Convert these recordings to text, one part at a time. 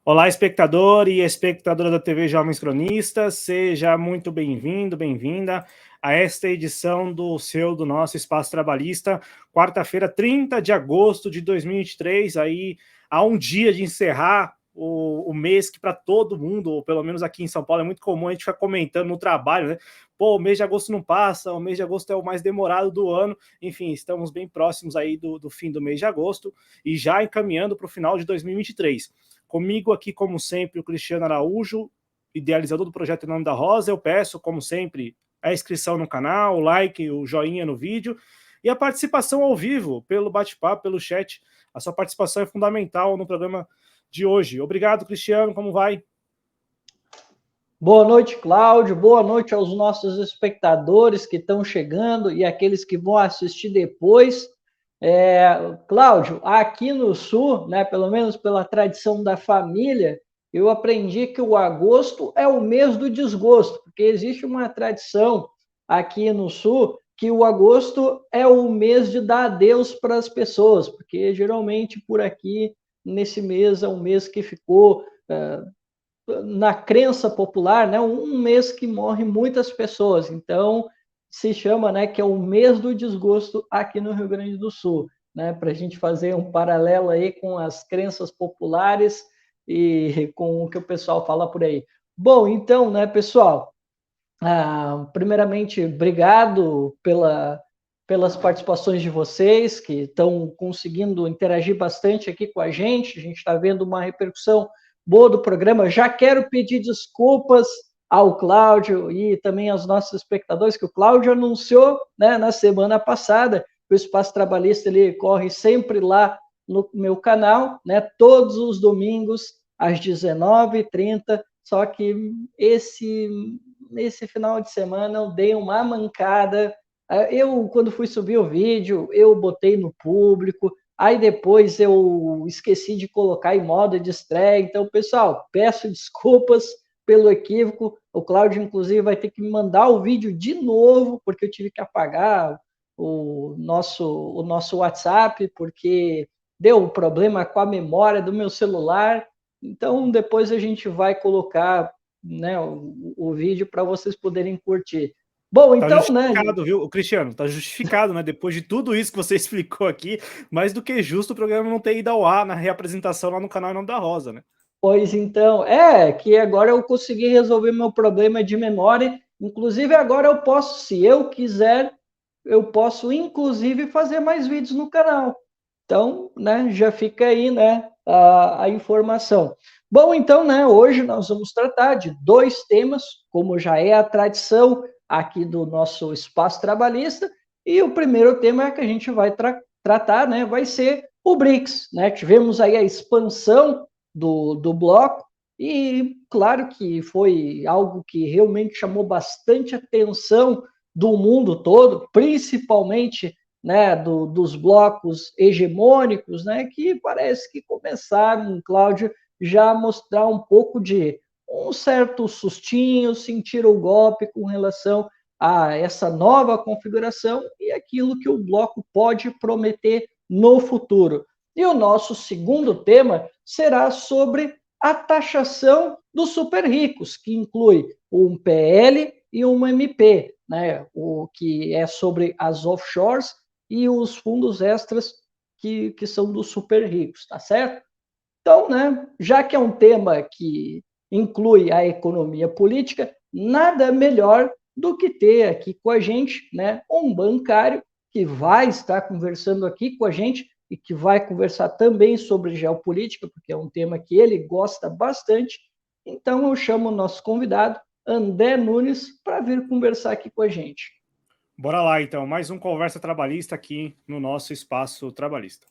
Olá, espectador e espectadora da TV Jovens Cronistas, seja muito bem-vindo, bem-vinda a esta edição do nosso Espaço Trabalhista, quarta-feira, 30 de agosto de 2023, aí há um dia de encerrar o mês que para todo mundo, ou pelo menos aqui em São Paulo, é muito comum a gente ficar comentando no trabalho, né? Pô, o mês de agosto não passa, o mês de agosto é o mais demorado do ano, enfim, estamos bem próximos aí do fim do mês de agosto e já encaminhando para o final de 2023. Comigo aqui, como sempre, o Cristiano Araújo, idealizador do projeto Em Nome da Rosa. Eu peço, como sempre, a inscrição no canal, o like, o joinha no vídeo e a participação ao vivo, pelo bate-papo, pelo chat. A sua participação é fundamental no programa de hoje. Obrigado, Cristiano, como vai? Boa noite, Cláudio. Boa noite aos nossos espectadores que estão chegando e aqueles que vão assistir depois. Cláudio, aqui no Sul, né, pelo menos pela tradição da família, eu aprendi que o agosto é o mês do desgosto, porque existe uma tradição aqui no Sul que o agosto é o mês de dar adeus para as pessoas, porque geralmente por aqui, nesse mês, é um mês que ficou na crença popular, né, um mês que morre muitas pessoas. Então, se chama, né, que é o mês do desgosto aqui no Rio Grande do Sul, né, para a gente fazer um paralelo aí com as crenças populares e com o que o pessoal fala por aí. Bom, então, né, pessoal, primeiramente, obrigado pelas participações de vocês, que estão conseguindo interagir bastante aqui com a gente está vendo uma repercussão boa do programa. Já quero pedir desculpas ao Cláudio e também aos nossos espectadores, que o Cláudio anunciou, né, na semana passada que o Espaço Trabalhista ele corre sempre lá no meu canal, né, todos os domingos às 19h30, só que nesse final de semana eu dei uma mancada. Eu, quando fui subir o vídeo, eu botei no público, aí depois eu esqueci de colocar em modo de estreia. Então, pessoal, peço desculpas pelo equívoco. O Cláudio, inclusive, vai ter que me mandar o vídeo de novo, porque eu tive que apagar o nosso WhatsApp, porque deu um problema com a memória do meu celular. Então, depois a gente vai colocar, né, o vídeo para vocês poderem curtir. Bom, Tá então, né? justificado, viu, Cristiano? Tá justificado, né? Depois de tudo isso que você explicou aqui, mais do que justo o programa não ter ido ao ar na reapresentação lá no canal Em Nome da Rosa, né? Pois então, que agora eu consegui resolver meu problema de memória. Inclusive, agora eu posso, se eu quiser, eu posso, inclusive, fazer mais vídeos no canal. Então, né, já fica aí, né, a informação. Bom, então, né, hoje nós vamos tratar de dois temas, como já é a tradição aqui do nosso espaço trabalhista, e o primeiro tema que a gente vai tratar, né, vai ser o BRICS, né? Tivemos aí a expansão do bloco, e claro que foi algo que realmente chamou bastante atenção do mundo todo, principalmente, né, dos blocos hegemônicos, né, que parece que começaram, Cláudio, já a mostrar um pouco de um certo sustinho, sentir o golpe com relação a essa nova configuração e aquilo que o bloco pode prometer no futuro. E o nosso segundo tema será sobre a taxação dos super ricos, que inclui um PL e uma MP, né? O que é sobre as offshores e os fundos extras que são dos super ricos, tá certo? Então, né, já que é um tema que inclui a economia política, nada melhor do que ter aqui com a gente, né, um bancário que vai estar conversando aqui com a gente e que vai conversar também sobre geopolítica, porque é um tema que ele gosta bastante. Então, eu chamo o nosso convidado, André Nunes, para vir conversar aqui com a gente. Bora lá, então. Mais um Conversa Trabalhista aqui no nosso Espaço Trabalhista.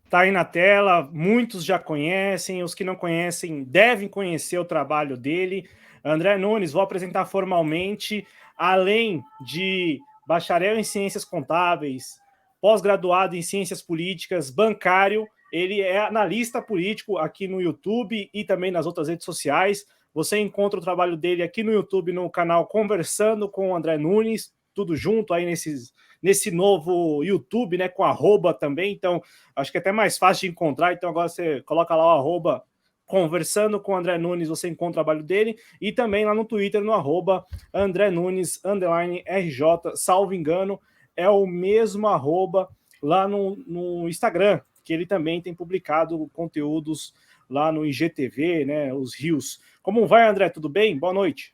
Tá aí na tela, muitos já conhecem, os que não conhecem devem conhecer o trabalho dele. André Nunes, vou apresentar formalmente, além de bacharel em ciências contábeis, pós-graduado em ciências políticas, bancário, ele é analista político aqui no YouTube e também nas outras redes sociais, você encontra o trabalho dele aqui no YouTube, no canal Conversando com o André Nunes, tudo junto aí nesse novo YouTube, né, com arroba também, então acho que é até mais fácil de encontrar, então agora você coloca lá o arroba Conversando com o André Nunes, você encontra o trabalho dele, e também lá no Twitter, no arroba André Nunes, _RJ, salvo engano, é o mesmo arroba lá no Instagram, que ele também tem publicado conteúdos lá no IGTV, né, os rios. Como vai, André? Tudo bem? Boa noite.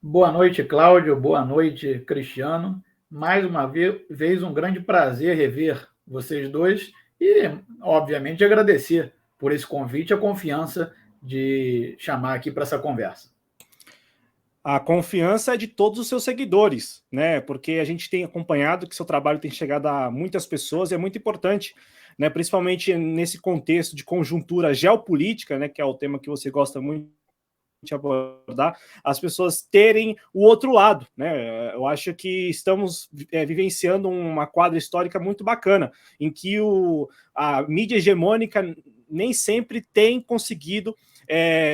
Boa noite, Cláudio. Boa noite, Cristiano. Mais uma vez, um grande prazer rever vocês dois e, obviamente, agradecer por esse convite e a confiança de chamar aqui para essa conversa. A confiança é de todos os seus seguidores, né? Porque a gente tem acompanhado que seu trabalho tem chegado a muitas pessoas e é muito importante, né? Principalmente nesse contexto de conjuntura geopolítica, né? Que é o tema que você gosta muito de abordar, as pessoas terem o outro lado, né? Eu acho que estamos vivenciando uma quadra histórica muito bacana, em que a mídia hegemônica nem sempre tem conseguido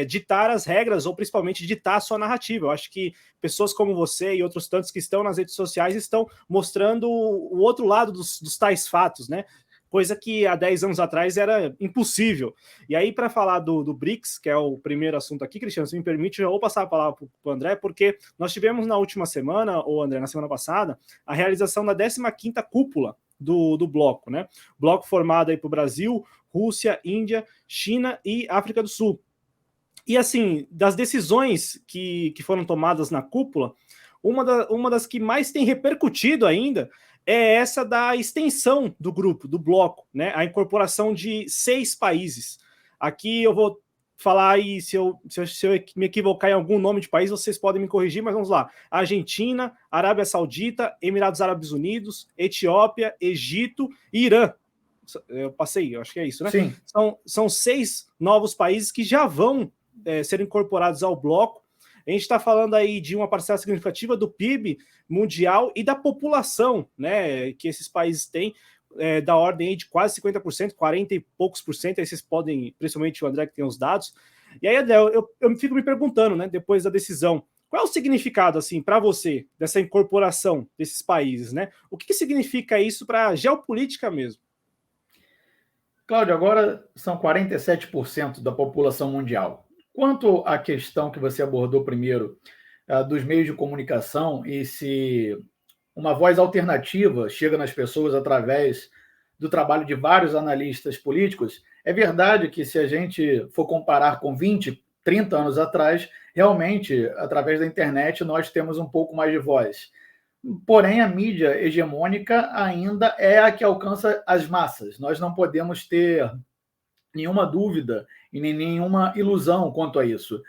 ditar as regras, ou principalmente ditar a sua narrativa. Eu acho que pessoas como você e outros tantos que estão nas redes sociais estão mostrando o outro lado dos tais fatos, né? Coisa que há 10 anos atrás era impossível. E aí, para falar do BRICS, que é o primeiro assunto aqui, Cristiano, se me permite, eu vou passar a palavra para o André, porque nós tivemos na última semana, ou André, na semana passada, a realização da 15ª cúpula do bloco, né? Bloco formado aí por Brasil, Rússia, Índia, China e África do Sul. E assim, das decisões que foram tomadas na cúpula, uma das que mais tem repercutido ainda é essa da extensão do grupo, do bloco, né? A incorporação de 6 países. Aqui eu vou falar aí, se eu me equivocar em algum nome de país, vocês podem me corrigir, mas vamos lá. Argentina, Arábia Saudita, Emirados Árabes Unidos, Etiópia, Egito e Irã. Eu passei, eu acho que é isso, né? Sim. São 6 novos países que já vão ser incorporados ao bloco. A gente está falando aí de uma parcela significativa do PIB mundial e da população, né, que esses países têm, da ordem aí de quase 50%, 40 e poucos por cento, aí vocês podem, principalmente o André que tem os dados. E aí, André, eu fico me perguntando, né, depois da decisão, qual é o significado, assim, para você, dessa incorporação desses países, né? O que significa isso para a geopolítica mesmo? Cláudio, agora são 47% da população mundial. Quanto à questão que você abordou primeiro, dos meios de comunicação e se uma voz alternativa chega nas pessoas através do trabalho de vários analistas políticos, é verdade que se a gente for comparar com 20, 30 anos atrás, realmente, através da internet, nós temos um pouco mais de voz. Porém, a mídia hegemônica ainda é a que alcança as massas. Nós não podemos ter nenhuma dúvida e nem nenhuma ilusão quanto a isso.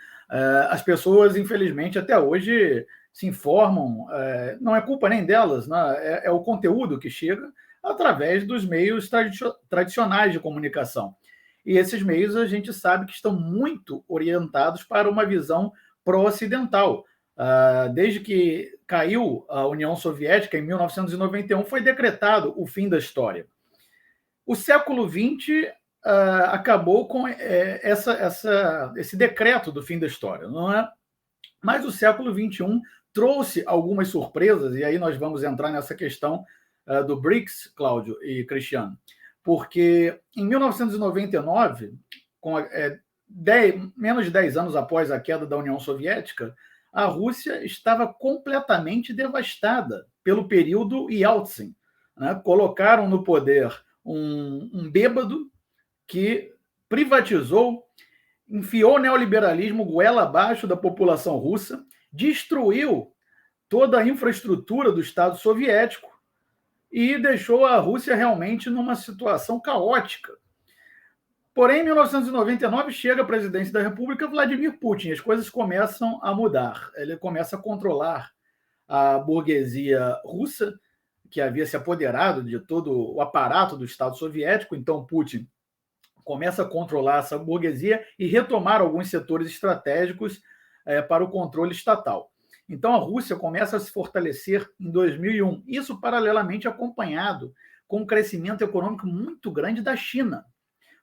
As pessoas, infelizmente, até hoje se informam, não é culpa nem delas, né? É o conteúdo que chega através dos meios tradicionais de comunicação. E esses meios a gente sabe que estão muito orientados para uma visão pró-ocidental. Desde que caiu a União Soviética, em 1991, foi decretado o fim da história. O século XX acabou com esse decreto do fim da história, não é? Mas o século XXI trouxe algumas surpresas, e aí nós vamos entrar nessa questão do BRICS, Cláudio e Cristiano, porque em 1999, menos de 10 anos após a queda da União Soviética, a Rússia estava completamente devastada pelo período Yeltsin, né? Colocaram no poder um bêbado que privatizou, enfiou o neoliberalismo goela abaixo da população russa, destruiu toda a infraestrutura do Estado soviético e deixou a Rússia realmente numa situação caótica. Porém, em 1999, chega a presidência da República Vladimir Putin. As coisas começam a mudar. Ele começa a controlar a burguesia russa, que havia se apoderado de todo o aparato do Estado soviético. Então, Putin começa a controlar essa burguesia e retomar alguns setores estratégicos para o controle estatal. Então, a Rússia começa a se fortalecer em 2001. Isso paralelamente acompanhado com um crescimento econômico muito grande da China.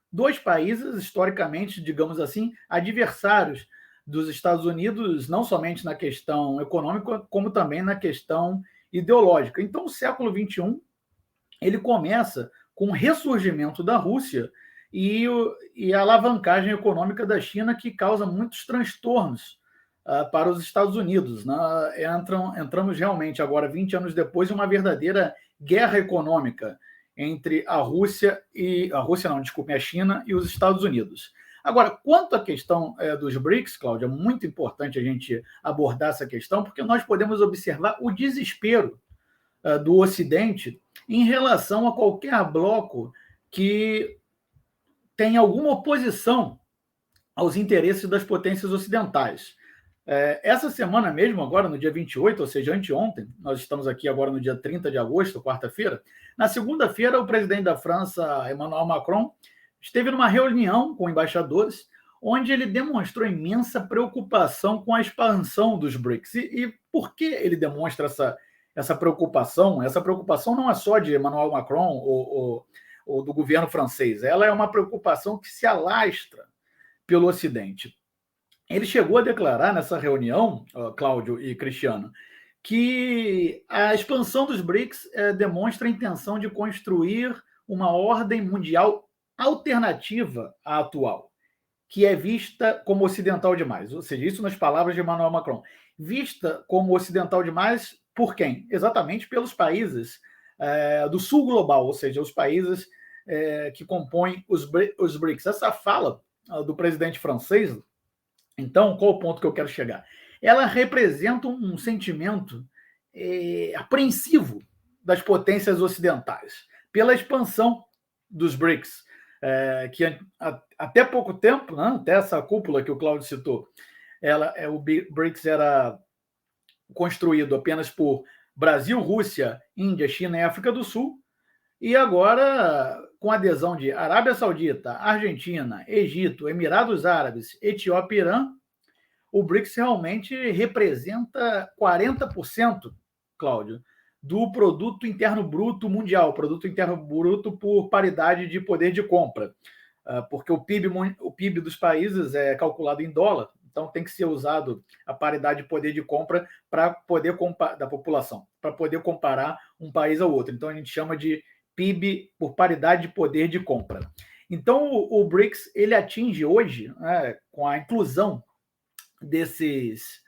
2 países, historicamente, digamos assim, adversários dos Estados Unidos, não somente na questão econômica, como também na questão ideológica. Então, o século XXI ele começa com o ressurgimento da Rússia e a alavancagem econômica da China, que causa muitos transtornos para os Estados Unidos. Entramos realmente agora, 20 anos depois, em uma verdadeira guerra econômica entre a China e os Estados Unidos. Agora, quanto à questão dos BRICS, Cláudia, é muito importante a gente abordar essa questão, porque nós podemos observar o desespero do Ocidente em relação a qualquer bloco que tenha alguma oposição aos interesses das potências ocidentais. Essa semana mesmo, agora no dia 28, ou seja, anteontem, nós estamos aqui agora no dia 30 de agosto, quarta-feira, na segunda-feira, o presidente da França, Emmanuel Macron, esteve numa reunião com embaixadores, onde ele demonstrou imensa preocupação com a expansão dos BRICS. E por que ele demonstra essa preocupação? Essa preocupação não é só de Emmanuel Macron ou do governo francês, ela é uma preocupação que se alastra pelo Ocidente. Ele chegou a declarar nessa reunião, Cláudio e Cristiano, que a expansão dos BRICS demonstra a intenção de construir uma ordem mundial alternativa à atual, que é vista como ocidental demais. Ou seja, isso nas palavras de Emmanuel Macron. Vista como ocidental demais por quem? Exatamente pelos países do sul global, ou seja, os países que compõem os BRICS. Essa fala do presidente francês, então, qual o ponto que eu quero chegar? Ela representa um sentimento apreensivo das potências ocidentais pela expansão dos BRICS, que até pouco tempo, né, até essa cúpula que o Cláudio citou, o BRICS era construído apenas por Brasil, Rússia, Índia, China e África do Sul, e agora, com a adesão de Arábia Saudita, Argentina, Egito, Emirados Árabes, Etiópia e Irã, o BRICS realmente representa 40%, Cláudio, do produto interno bruto mundial, produto interno bruto por paridade de poder de compra, porque o PIB dos países é calculado em dólar, então tem que ser usado a paridade de poder de compra para poder da população, para poder comparar um país ao outro. Então a gente chama de PIB por paridade de poder de compra. Então o BRICS ele atinge hoje, com a inclusão desses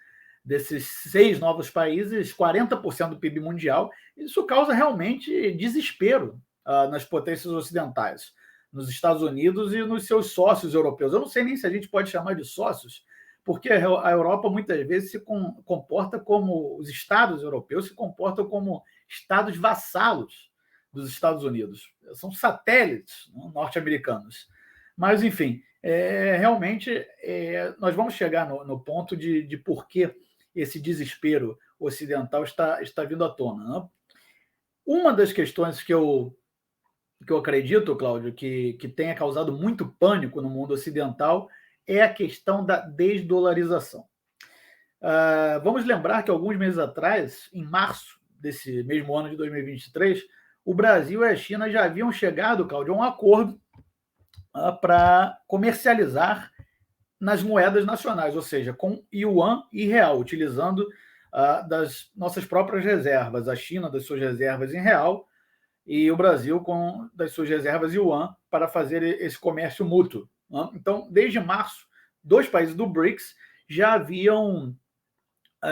6 novos países, 40% do PIB mundial. Isso causa realmente desespero nas potências ocidentais, nos Estados Unidos e nos seus sócios europeus. Eu não sei nem se a gente pode chamar de sócios, porque a Europa muitas vezes se comporta como, os estados europeus se comportam como estados vassalos dos Estados Unidos. São satélites norte-americanos. Mas, enfim, realmente nós vamos chegar no ponto de por que esse desespero ocidental está vindo à tona. Né? Uma das questões que eu acredito, Cláudio, que tenha causado muito pânico no mundo ocidental é a questão da desdolarização. Vamos lembrar que alguns meses atrás, em março desse mesmo ano de 2023, o Brasil e a China já haviam chegado, Cláudio, a um acordo para comercializar nas moedas nacionais, ou seja, com yuan e real, utilizando das nossas próprias reservas, a China das suas reservas em real e o Brasil das suas reservas yuan para fazer esse comércio mútuo. Né? Então, desde março, 2 países do BRICS já haviam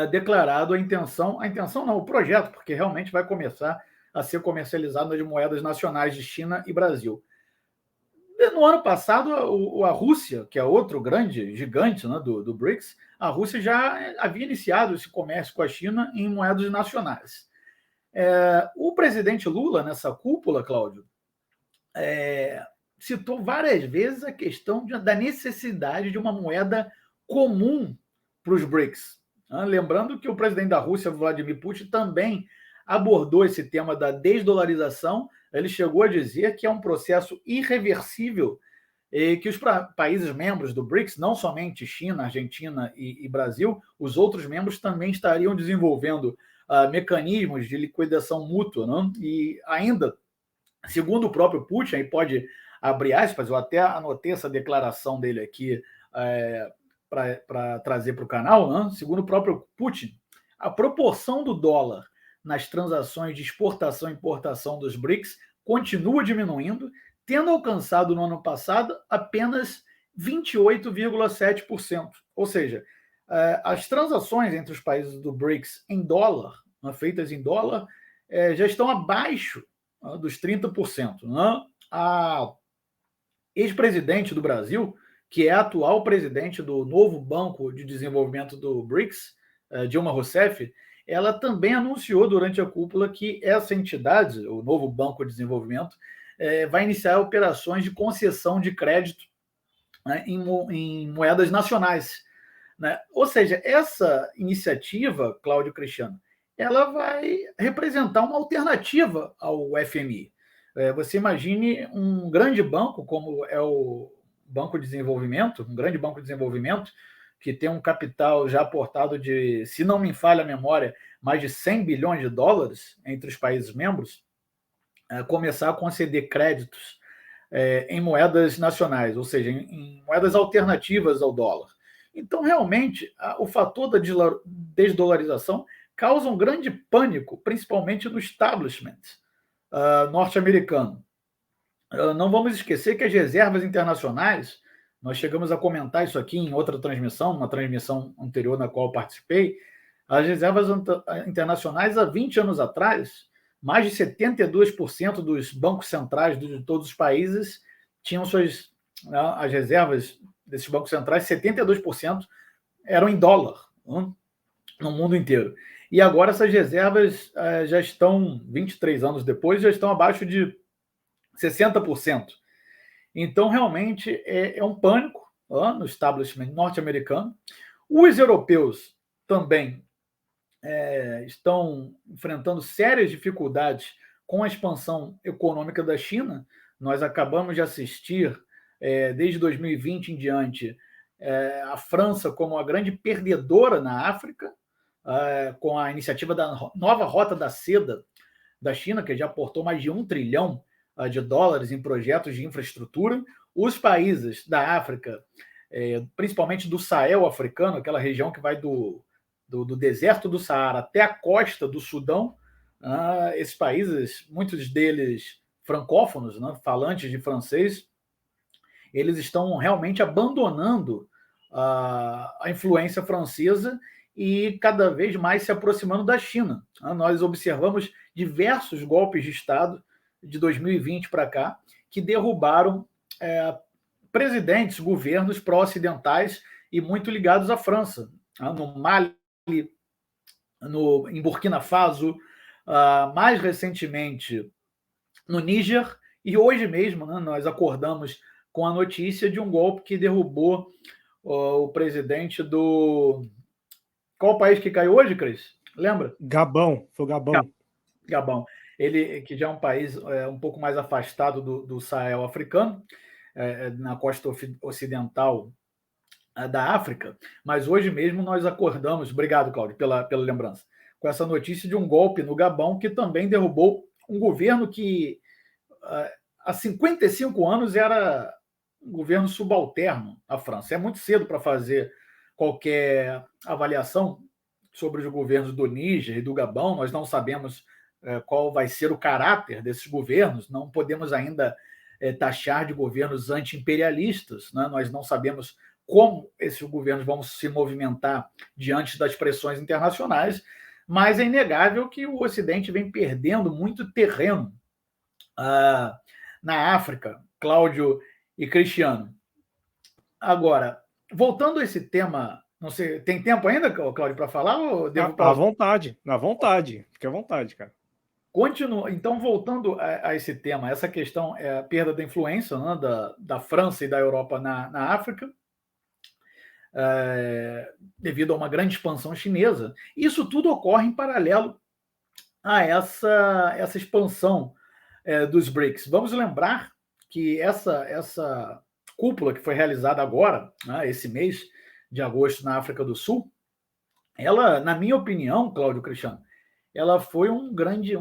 declarado o projeto, porque realmente vai começar a ser comercializado nas moedas nacionais de China e Brasil. No ano passado, a Rússia, que é outro grande gigante, né, do BRICS, a Rússia já havia iniciado esse comércio com a China em moedas nacionais. O presidente Lula, nessa cúpula, Cláudio, citou várias vezes a questão da necessidade de uma moeda comum para os BRICS. Lembrando que o presidente da Rússia, Vladimir Putin, também abordou esse tema da desdolarização. Ele chegou a dizer que é um processo irreversível e que os países membros do BRICS, não somente China, Argentina e Brasil, os outros membros também estariam desenvolvendo mecanismos de liquidação mútua. Né? E ainda, segundo o próprio Putin, aí pode abrir aspas, eu até anotei essa declaração dele aqui para trazer para o canal, né? Segundo o próprio Putin, a proporção do dólar nas transações de exportação e importação dos BRICS continua diminuindo, tendo alcançado no ano passado apenas 28,7%. Ou seja, as transações entre os países do BRICS em dólar, feitas em dólar, já estão abaixo dos 30%. A ex-presidente do Brasil, que é a atual presidente do novo Banco de Desenvolvimento do BRICS, Dilma Rousseff, ela também anunciou durante a cúpula que essa entidade, o novo Banco de Desenvolvimento, vai iniciar operações de concessão de crédito, né, em moedas nacionais, né? Ou seja, essa iniciativa, Cláudio Cristiano, ela vai representar uma alternativa ao FMI. Você imagine um grande banco como é o Banco de Desenvolvimento, um grande banco de desenvolvimento, que tem um capital já aportado de, se não me falha a memória, mais de 100 bilhões de dólares entre os países membros, começar a conceder créditos em moedas nacionais, ou seja, em moedas alternativas ao dólar. Então, realmente, o fator da desdolarização causa um grande pânico, principalmente no establishment norte-americano. Não vamos esquecer que as reservas internacionais, nós chegamos a comentar isso aqui em outra transmissão, numa transmissão anterior na qual participei, as reservas internacionais há 20 anos atrás, mais de 72% dos bancos centrais de todos os países tinham suas, as reservas desses bancos centrais, 72% eram em dólar, no mundo inteiro. E agora essas reservas já estão, 23 anos depois, já estão abaixo de 60%. Então, realmente, é um pânico no establishment norte-americano. Os europeus também estão enfrentando sérias dificuldades com a expansão econômica da China. Nós acabamos de assistir, desde 2020 em diante, a França como a grande perdedora na África, com a iniciativa da nova Rota da Seda da China, que já aportou mais de 1 trilhão de dólares em projetos de infraestrutura. Os países da África, principalmente do Sahel africano, aquela região que vai do deserto do Saara até a costa do Sudão, esses países, muitos deles francófonos, falantes de francês, eles estão realmente abandonando a influência francesa e cada vez mais se aproximando da China. Nós observamos diversos golpes de Estado de 2020 para cá que derrubaram presidentes, governos pró-ocidentais e muito ligados à França. No Mali, em Burkina Faso, mais recentemente no Níger, e hoje mesmo nós acordamos com a notícia de um golpe que derrubou o presidente do... Qual o país que caiu hoje, Cris? Lembra? Gabão, foi o Gabão. Gabão. Ele, que já é um país um pouco mais afastado do Sahel africano, na costa ocidental da África, mas hoje mesmo nós acordamos, obrigado, Cláudio, pela lembrança, com essa notícia de um golpe no Gabão que também derrubou um governo que há 55 anos era um governo subalterno à França. É muito cedo para fazer qualquer avaliação sobre os governos do Níger e do Gabão, nós não sabemos qual vai ser o caráter desses governos, não podemos ainda taxar de governos anti-imperialistas, nós não sabemos como esses governos vão se movimentar diante das pressões internacionais, mas é inegável que o Ocidente vem perdendo muito terreno na África, Cláudio e Cristiano. Agora, voltando a esse tema, não sei, tem tempo ainda, Cláudio, para falar? Ou devo à vontade, fique à vontade, cara. Então, voltando a esse tema, essa questão é a perda da influência da França e da Europa na África, devido a uma grande expansão chinesa. Isso tudo ocorre em paralelo a essa expansão dos BRICS. Vamos lembrar que essa cúpula que foi realizada agora, esse mês de agosto, na África do Sul, ela, na minha opinião, Cláudio Cristiano, ela foi um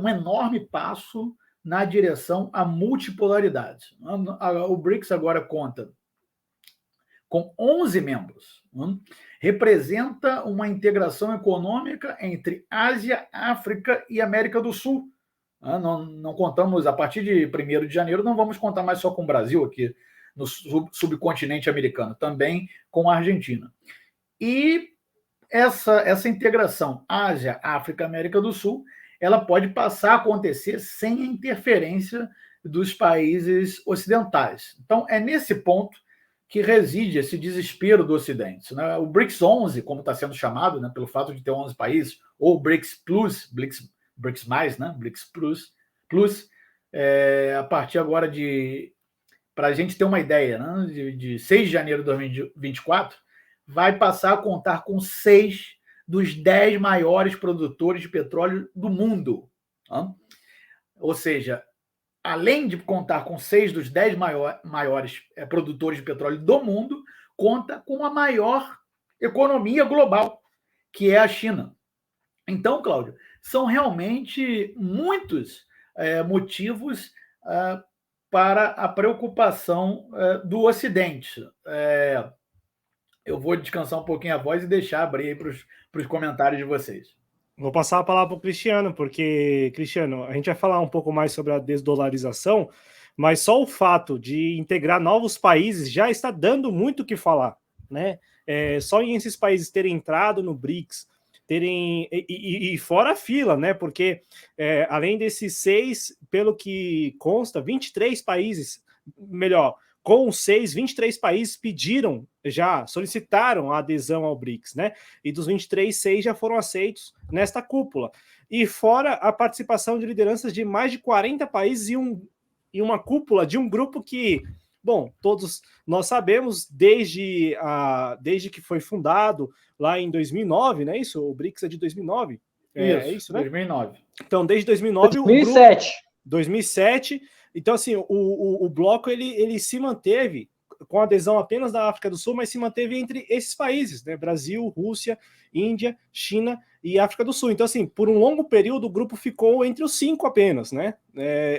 enorme passo na direção à multipolaridade. O BRICS agora conta com 11 membros. Representa uma integração econômica entre Ásia, África e América do Sul. Não contamos, a partir de 1º de janeiro, não vamos contar mais só com o Brasil aqui no subcontinente americano, também com a Argentina. E essa integração Ásia, África, América do Sul, ela pode passar a acontecer sem a interferência dos países ocidentais. Então, é nesse ponto que reside esse desespero do Ocidente. Né? O BRICS 11, como está sendo chamado, né, pelo fato de ter 11 países, ou BRICS Plus, BRICS mais, né, BRICS Plus, a partir agora para a gente ter uma ideia, né, de 6 de janeiro de 2024, vai passar a contar com 6 dos 10 maiores produtores de petróleo do mundo. Né? Ou seja, além de contar com 6 dos 10 maiores produtores de petróleo do mundo, conta com a maior economia global, que é a China. Então, Cláudio, são realmente muitos motivos para a preocupação do Ocidente. Eu vou descansar um pouquinho a voz e deixar abrir aí para os comentários de vocês. Vou passar a palavra para o Cristiano, porque, Cristiano, a gente vai falar um pouco mais sobre a desdolarização, mas só o fato de integrar novos países já está dando muito o que falar, né? Só em esses países terem entrado no BRICS, e fora a fila, né? Porque além desses 6, pelo que consta, 23 países, melhor, com os 23 países solicitaram a adesão ao BRICS, né? E dos 23, 6 já foram aceitos nesta cúpula. E fora a participação de lideranças de mais de 40 países em uma cúpula de um grupo que, bom, todos nós sabemos, desde que foi fundado lá em 2009, não é isso? O BRICS é de 2009. É isso, né? 2009. Então, desde 2009... 2007. 2007... Então, assim, o bloco ele se manteve com adesão apenas da África do Sul, mas se manteve entre esses países, né? Brasil, Rússia, Índia, China e África do Sul. Então, assim, por um longo período, o grupo ficou entre os 5 apenas, né?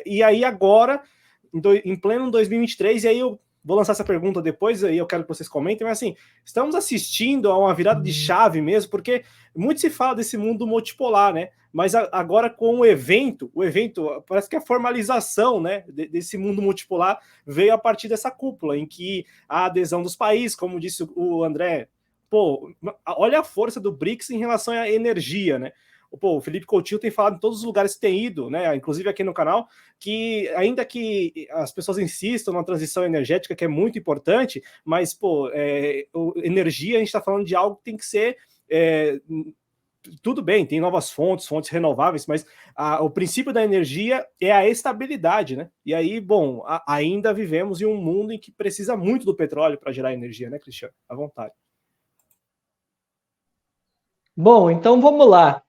E aí, agora, em pleno 2023, e aí eu vou lançar essa pergunta depois, aí eu quero que vocês comentem, mas assim, estamos assistindo a uma virada de chave mesmo, porque muito se fala desse mundo multipolar, né? Mas agora com o evento parece que a formalização, né, desse mundo multipolar veio a partir dessa cúpula, em que a adesão dos países, como disse o André, olha a força do BRICS em relação à energia, né? O Felipe Coutinho tem falado em todos os lugares que tem ido, né? Inclusive aqui no canal, que ainda que as pessoas insistam na transição energética, que é muito importante, mas, energia, a gente está falando de algo que tem que ser... tudo bem, tem novas fontes renováveis, mas o princípio da energia é a estabilidade, né? E aí, bom, ainda vivemos em um mundo em que precisa muito do petróleo para gerar energia, né, Cristiano? À vontade. Bom, então vamos lá.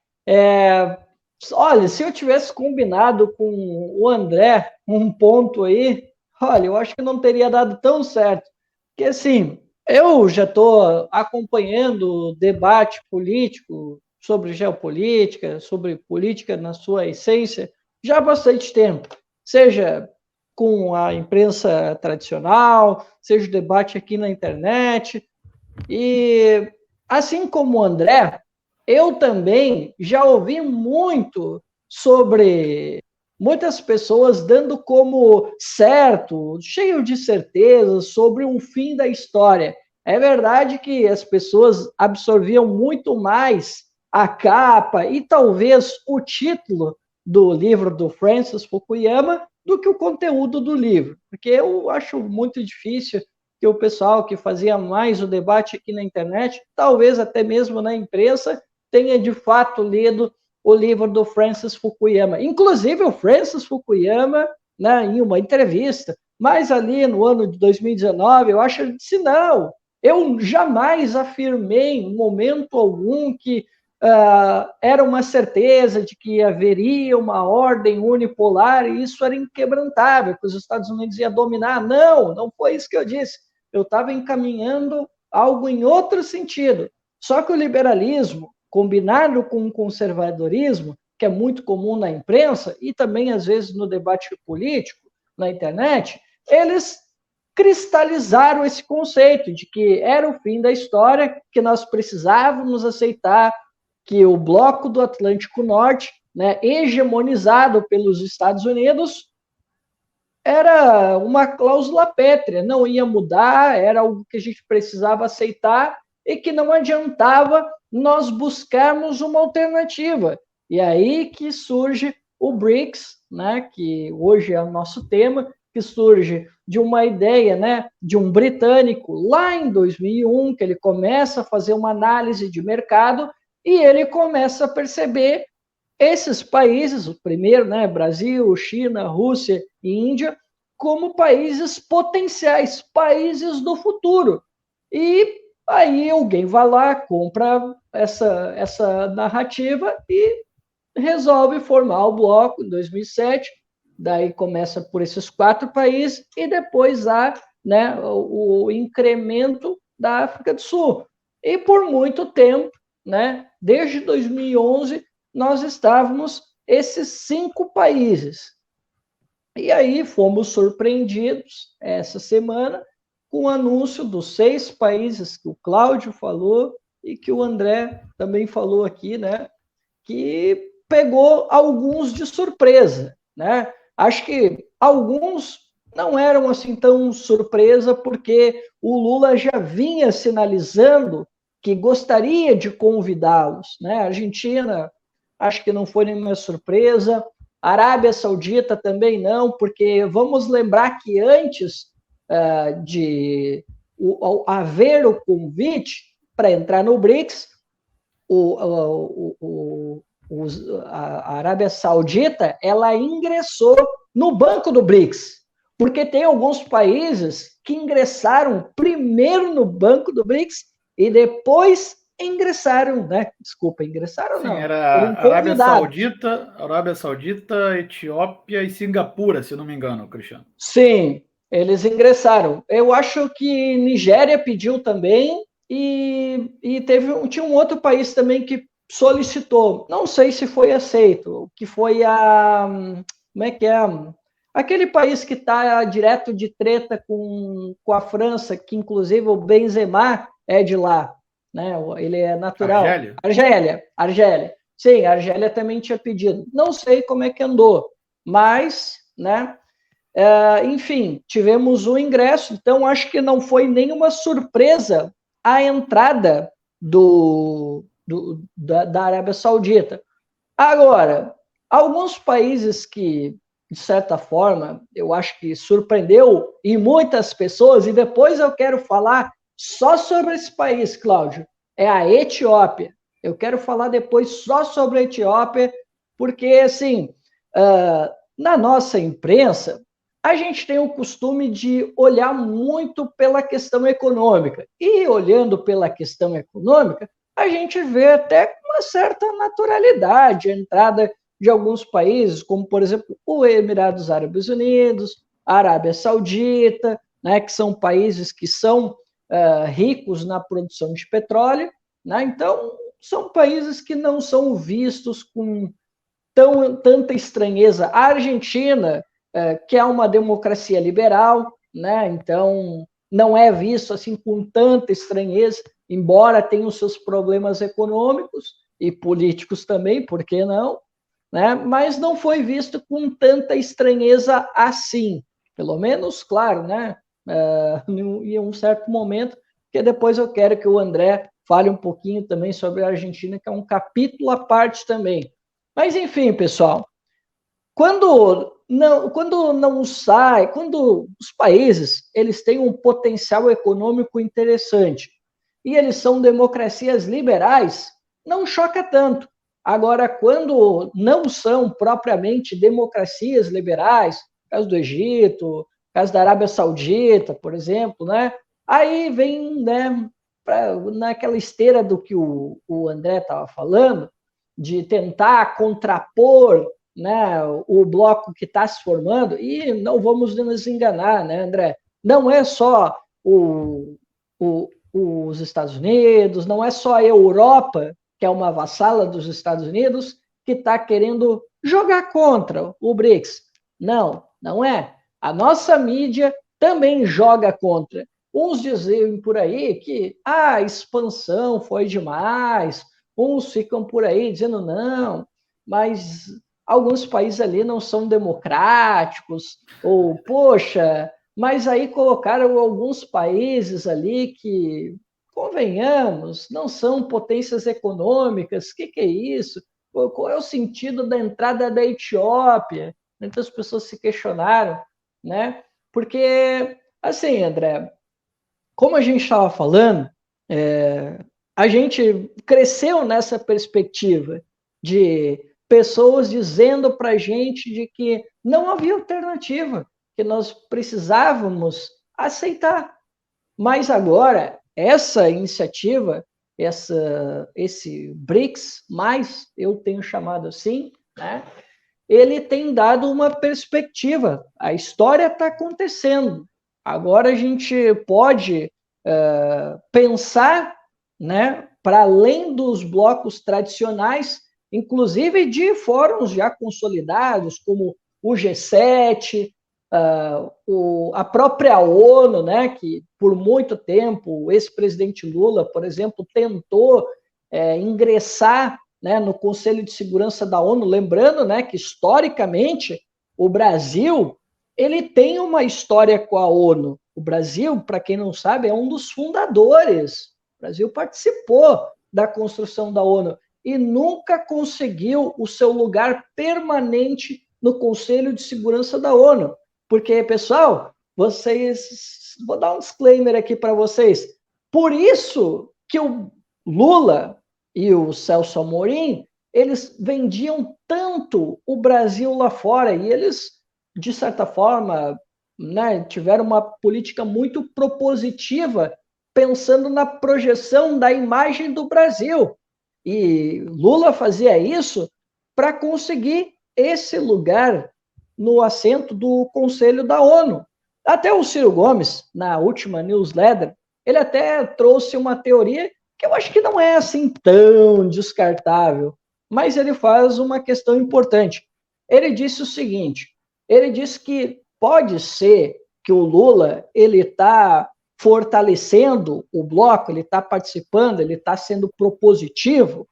Olha, se eu tivesse combinado com o André um ponto aí, olha, eu acho que não teria dado tão certo. Porque, assim, eu já estou acompanhando o debate político sobre geopolítica, sobre política na sua essência, já há bastante tempo. Seja com a imprensa tradicional, seja o debate aqui na internet. E, assim como o André, eu também já ouvi muito sobre muitas pessoas dando como certo, cheio de certeza, sobre um fim da história. É verdade que as pessoas absorviam muito mais a capa e talvez o título do livro do Francis Fukuyama do que o conteúdo do livro, porque eu acho muito difícil que o pessoal que fazia mais o debate aqui na internet, talvez até mesmo na imprensa, tenha de fato lido o livro do Francis Fukuyama. Inclusive, o Francis Fukuyama, né, em uma entrevista, mas ali no ano de 2019, eu acho que ele disse, não, eu jamais afirmei em momento algum que era uma certeza de que haveria uma ordem unipolar e isso era inquebrantável, que os Estados Unidos iam dominar. Não, não foi isso que eu disse. Eu estava encaminhando algo em outro sentido. Só que o liberalismo, combinado com o conservadorismo, que é muito comum na imprensa e também, às vezes, no debate político, na internet, eles cristalizaram esse conceito de que era o fim da história, que nós precisávamos aceitar que o bloco do Atlântico Norte, né, hegemonizado pelos Estados Unidos, era uma cláusula pétrea, não ia mudar, era algo que a gente precisava aceitar e que não adiantava nós buscarmos uma alternativa. E aí que surge o BRICS, né, que hoje é o nosso tema, que surge de uma ideia, né, de um britânico lá em 2001, que ele começa a fazer uma análise de mercado e ele começa a perceber esses países, o primeiro, né, Brasil, China, Rússia e Índia, como países potenciais, países do futuro. E aí alguém vai lá, compra essa narrativa e resolve formar o bloco em 2007, daí começa por esses 4 países e depois há, né, o incremento da África do Sul. E por muito tempo, né, desde 2011, nós estávamos esses 5 países. E aí fomos surpreendidos essa semana com o anúncio dos 6 países que o Cláudio falou e que o André também falou aqui, né, que pegou alguns de surpresa, né? Acho que alguns não eram assim tão surpresa, porque o Lula já vinha sinalizando que gostaria de convidá-los, né? A Argentina, acho que não foi nenhuma surpresa, a Arábia Saudita também não, porque vamos lembrar que antes de haver o convite para entrar no BRICS, a Arábia Saudita, ela ingressou no banco do BRICS, porque tem alguns países que ingressaram primeiro no banco do BRICS e depois ingressaram, né? Desculpa, ingressaram Sim, não. era Arábia Saudita, Etiópia e Singapura, se não me engano, Cristiano. Sim, eles ingressaram. Eu acho que Nigéria pediu também e tinha um outro país também que solicitou. Não sei se foi aceito, que foi como é que é? Aquele país que está direto de treta com a França, que inclusive o Benzema é de lá, né? Ele é natural. Argélia. Sim, a Argélia também tinha pedido. Não sei como é que andou, mas, né? Enfim, tivemos o ingresso, então acho que não foi nenhuma surpresa a entrada da Arábia Saudita. Agora, alguns países que, de certa forma, eu acho que surpreendeu e muitas pessoas, e depois eu quero falar só sobre esse país, Cláudio, é a Etiópia. Eu quero falar depois só sobre a Etiópia, porque, assim, na nossa imprensa, a gente tem o costume de olhar muito pela questão econômica. E, olhando pela questão econômica, a gente vê até uma certa naturalidade a entrada de alguns países, como, por exemplo, o Emirados Árabes Unidos, a Arábia Saudita, né, que são países que são ricos na produção de petróleo, né? Então, são países que não são vistos com tanta estranheza. A Argentina, que é uma democracia liberal, né? Então não é visto assim com tanta estranheza, embora tenha os seus problemas econômicos e políticos também, por que não? Né? Mas não foi visto com tanta estranheza assim, pelo menos, claro, né? Em um certo momento, que depois eu quero que o André fale um pouquinho também sobre a Argentina, que é um capítulo à parte também. Mas, enfim, pessoal, quando os países eles têm um potencial econômico interessante e eles são democracias liberais, não choca tanto. Agora, quando não são propriamente democracias liberais, caso do Egito, caso da Arábia Saudita, por exemplo, né? Aí vem, né, naquela esteira do que o André estava falando, de tentar contrapor, né, o bloco que está se formando, e não vamos nos enganar, né, André? Não é só os Estados Unidos, não é só a Europa, que é uma vassala dos Estados Unidos, que está querendo jogar contra o BRICS. Não, não é. A nossa mídia também joga contra. Uns dizem por aí que a expansão foi demais, uns ficam por aí dizendo não, mas alguns países ali não são democráticos, ou, poxa, mas aí colocaram alguns países ali que, convenhamos, não são potências econômicas. O que é isso? Qual é o sentido da entrada da Etiópia? Muitas pessoas se questionaram, né? Porque, assim, André, como a gente estava falando, a gente cresceu nessa perspectiva de pessoas dizendo para a gente de que não havia alternativa, que nós precisávamos aceitar. Mas agora, essa iniciativa, esse BRICS, eu tenho chamado assim, né? Ele tem dado uma perspectiva. A história está acontecendo. Agora a gente pode pensar, né, para além dos blocos tradicionais, inclusive de fóruns já consolidados, como o G7, a própria ONU, né, que por muito tempo o ex-presidente Lula, por exemplo, tentou ingressar, né, no Conselho de Segurança da ONU, lembrando, né, que historicamente o Brasil ele tem uma história com a ONU. O Brasil, para quem não sabe, é um dos fundadores. O Brasil participou da construção da ONU e nunca conseguiu o seu lugar permanente no Conselho de Segurança da ONU. Porque, pessoal, vou dar um disclaimer aqui para vocês. Por isso que o Lula e o Celso Amorim, eles vendiam tanto o Brasil lá fora, e eles, de certa forma, né, tiveram uma política muito propositiva, pensando na projeção da imagem do Brasil. E Lula fazia isso para conseguir esse lugar no assento do Conselho da ONU. Até o Ciro Gomes, na última newsletter, ele até trouxe uma teoria que eu acho que não é assim tão descartável, mas ele faz uma questão importante. Ele disse o seguinte, ele disse que pode ser que o Lula ele está fortalecendo o bloco, ele está participando, ele está sendo propositivo,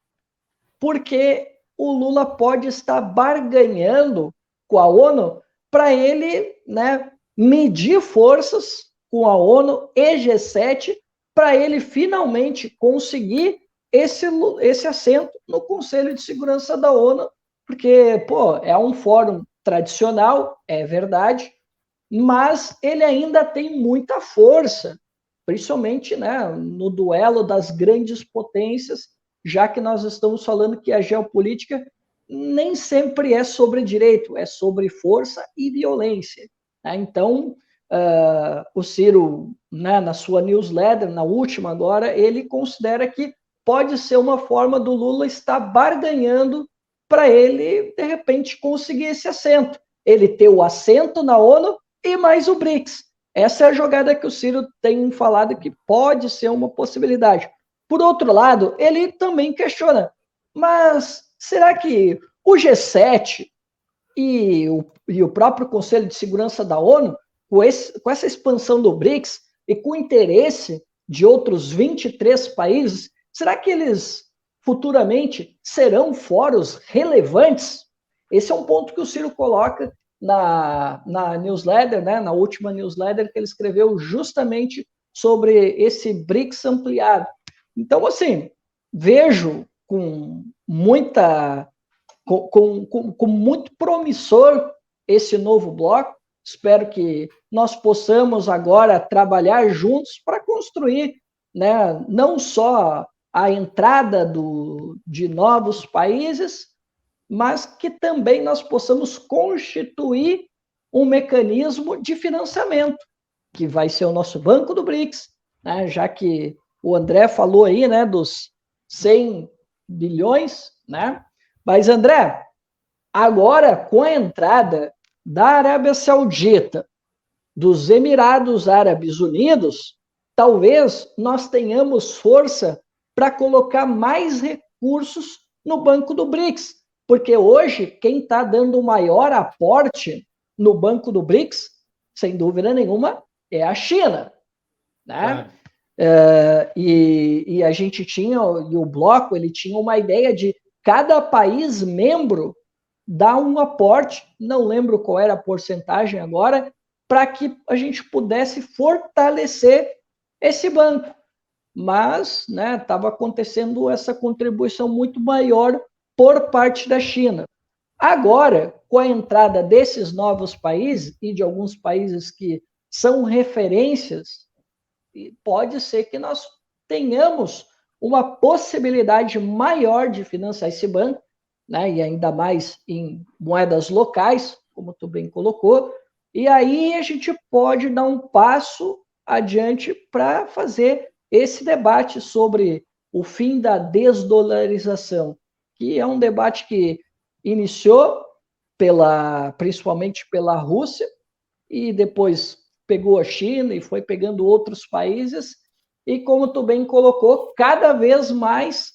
porque o Lula pode estar barganhando com a ONU para ele, né, medir forças com a ONU e G7 para ele finalmente conseguir esse assento no Conselho de Segurança da ONU, porque, pô, é um fórum tradicional, é verdade, mas ele ainda tem muita força, principalmente, né, no duelo das grandes potências, já que nós estamos falando que a geopolítica nem sempre é sobre direito, é sobre força e violência. Né? Então, o Ciro, né, na sua newsletter, na última agora, ele considera que pode ser uma forma do Lula estar barganhando para ele, de repente, conseguir esse assento. Ele ter o assento na ONU e mais o BRICS. Essa é a jogada que o Ciro tem falado que pode ser uma possibilidade. Por outro lado, ele também questiona, mas será que o G7 e o próprio Conselho de Segurança da ONU, com essa expansão do BRICS e com o interesse de outros 23 países, será que eles futuramente serão fóruns relevantes? Esse é um ponto que o Ciro coloca na newsletter, né, na última newsletter que ele escreveu justamente sobre esse BRICS ampliado. Então, assim, vejo com muito promissor esse novo bloco. Espero que nós possamos agora trabalhar juntos para construir, né, não só a entrada de novos países, mas que também nós possamos constituir um mecanismo de financiamento, que vai ser o nosso Banco do BRICS, né, já que o André falou aí, né, dos 100 bilhões, né? Mas, André, agora com a entrada da Arábia Saudita, dos Emirados Árabes Unidos, talvez nós tenhamos força para colocar mais recursos no Banco do BRICS, porque hoje quem está dando o maior aporte no Banco do BRICS, sem dúvida nenhuma, é a China, né? Claro. E a gente tinha, e o bloco, ele tinha uma ideia de cada país membro dar um aporte, não lembro qual era a porcentagem agora, para que a gente pudesse fortalecer esse banco. Mas estava acontecendo essa contribuição muito maior por parte da China. Agora, com a entrada desses novos países e de alguns países que são referências, pode ser que nós tenhamos uma possibilidade maior de financiar esse banco, né? E ainda mais em moedas locais, como tu bem colocou, e aí a gente pode dar um passo adiante para fazer esse debate sobre o fim da desdolarização, que é um debate que iniciou principalmente pela Rússia e depois pegou a China e foi pegando outros países, e como tu bem colocou, cada vez mais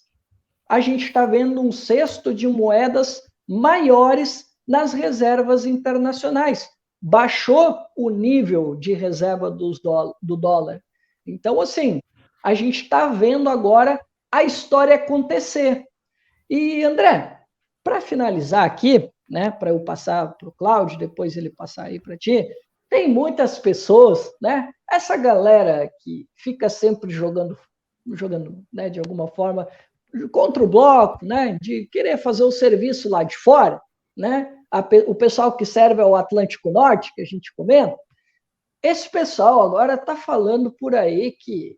a gente está vendo um cesto de moedas maiores nas reservas internacionais. Baixou o nível de reserva do dólar. Então, assim, a gente está vendo agora a história acontecer. E, André, para finalizar aqui, né, para eu passar para o Cláudio, depois ele passar aí para ti, tem muitas pessoas, né? Essa galera que fica sempre jogando, né, de alguma forma contra o bloco, né? De querer fazer o serviço lá de fora, né? O pessoal que serve ao Atlântico Norte, que a gente comenta, esse pessoal agora está falando por aí que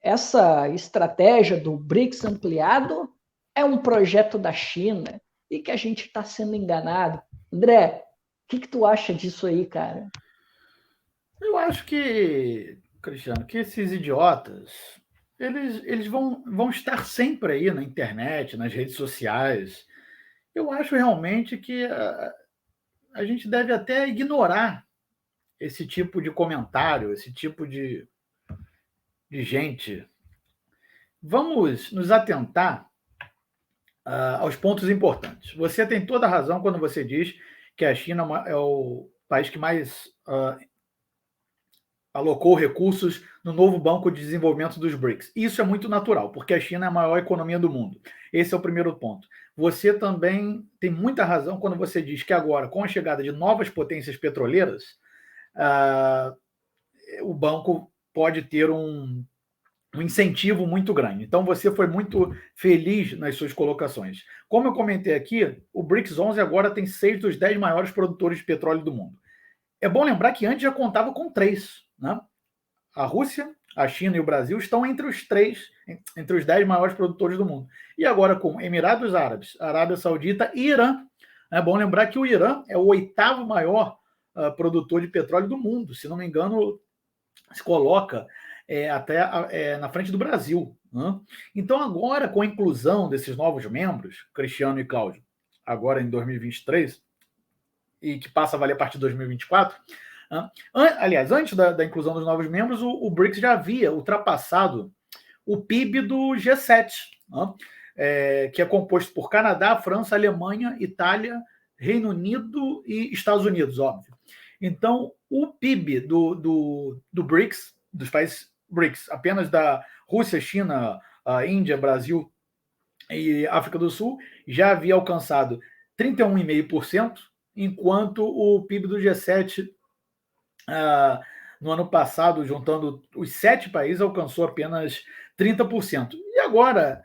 essa estratégia do BRICS ampliado é um projeto da China e que a gente está sendo enganado. André, o que tu acha disso aí, cara? Eu acho que, Cristiano, que esses idiotas, eles vão estar sempre aí na internet, nas redes sociais. Eu acho realmente que a gente deve até ignorar esse tipo de comentário, esse tipo de gente. Vamos nos atentar aos pontos importantes. Você tem toda a razão quando você diz que a China é o país que mais alocou recursos no novo Banco de Desenvolvimento dos BRICS. Isso é muito natural, porque a China é a maior economia do mundo. Esse é o primeiro ponto. Você também tem muita razão quando você diz que agora, com a chegada de novas potências petroleiras, o banco pode ter um incentivo muito grande. Então, você foi muito feliz nas suas colocações. Como eu comentei aqui, o BRICS 11 agora tem 6 dos 10 maiores produtores de petróleo do mundo. É bom lembrar que antes já contava com 3, né? A Rússia, a China e o Brasil estão entre os 3, entre os 10 maiores produtores do mundo. E agora com Emirados Árabes, Arábia Saudita e Irã. É bom lembrar que o Irã é o 8º maior produtor de petróleo do mundo. Se não me engano, se coloca até na frente do Brasil. Né? Então agora, com a inclusão desses novos membros, Cristiano e Cláudio, agora em 2023, e que passa a valer a partir de 2024, aliás, antes da inclusão dos novos membros, o BRICS já havia ultrapassado o PIB do G7, que é composto por Canadá, França, Alemanha, Itália, Reino Unido e Estados Unidos, óbvio. Então, o PIB do BRICS, dos países BRICS, apenas da Rússia, China, Índia, Brasil e África do Sul, já havia alcançado 31,5%, enquanto o PIB do G7 no ano passado, juntando os 7 países, alcançou apenas 30%. E agora,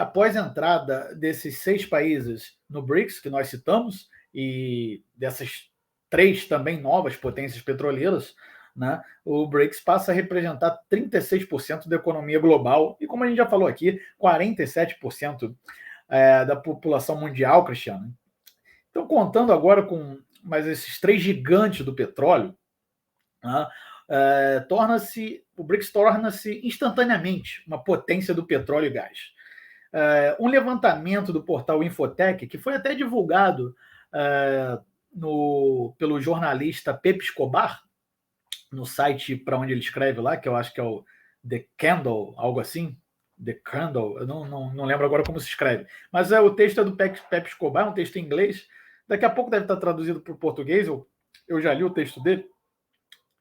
após a entrada desses 6 países no BRICS, que nós citamos, e dessas 3 também novas potências petroleiras, né, o BRICS passa a representar 36% da economia global e, como a gente já falou aqui, 47% da população mundial, Cristiano. Então, contando agora com mais esses 3 gigantes do petróleo, o BRICS torna-se instantaneamente uma potência do petróleo e gás. Um levantamento do portal Infotech, que foi até divulgado pelo jornalista Pepe Escobar, no site para onde ele escreve lá, que eu acho que é o The Candle, algo assim, The Candle, eu não lembro agora como se escreve, mas o texto é do Pepe Escobar, um texto em inglês, daqui a pouco deve estar traduzido para o português, eu já li o texto dele,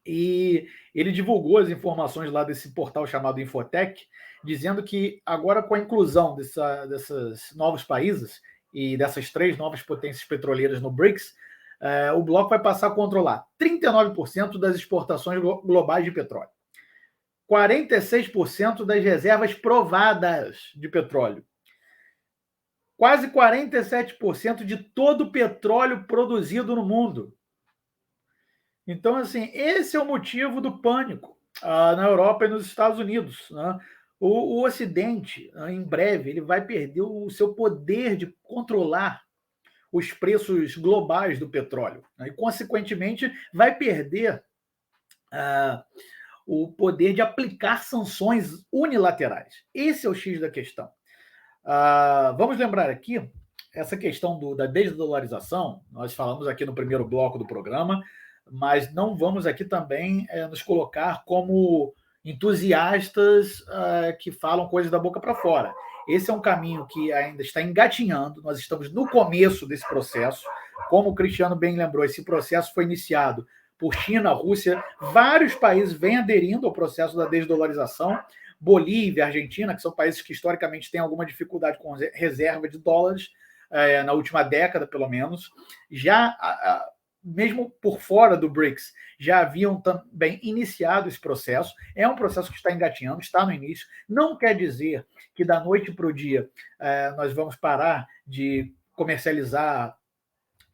E ele divulgou as informações lá desse portal chamado Infotech, dizendo que agora com a inclusão desses novos países e dessas 3 novas potências petroleiras no BRICS, o bloco vai passar a controlar 39% das exportações globais de petróleo, 46% das reservas provadas de petróleo, quase 47% de todo o petróleo produzido no mundo. Então, assim, esse é o motivo do pânico na Europa e nos Estados Unidos, né? O Ocidente, em breve, ele vai perder o seu poder de controlar os preços globais do petróleo, né? E, consequentemente, vai perder o poder de aplicar sanções unilaterais. Esse é o X da questão. Vamos lembrar aqui essa questão da desdolarização. Nós falamos aqui no primeiro bloco do programa, mas não vamos aqui também nos colocar como entusiastas que falam coisas da boca para fora. Esse é um caminho que ainda está engatinhando, nós estamos no começo desse processo. Como o Cristiano bem lembrou, esse processo foi iniciado por China, Rússia, vários países vêm aderindo ao processo da desdolarização. Bolívia, Argentina, que são países que historicamente têm alguma dificuldade com reserva de dólares, na última década, pelo menos, já, mesmo por fora do BRICS, já haviam também iniciado esse processo. É um processo que está engatinhando, está no início. Não quer dizer que da noite para o dia nós vamos parar de comercializar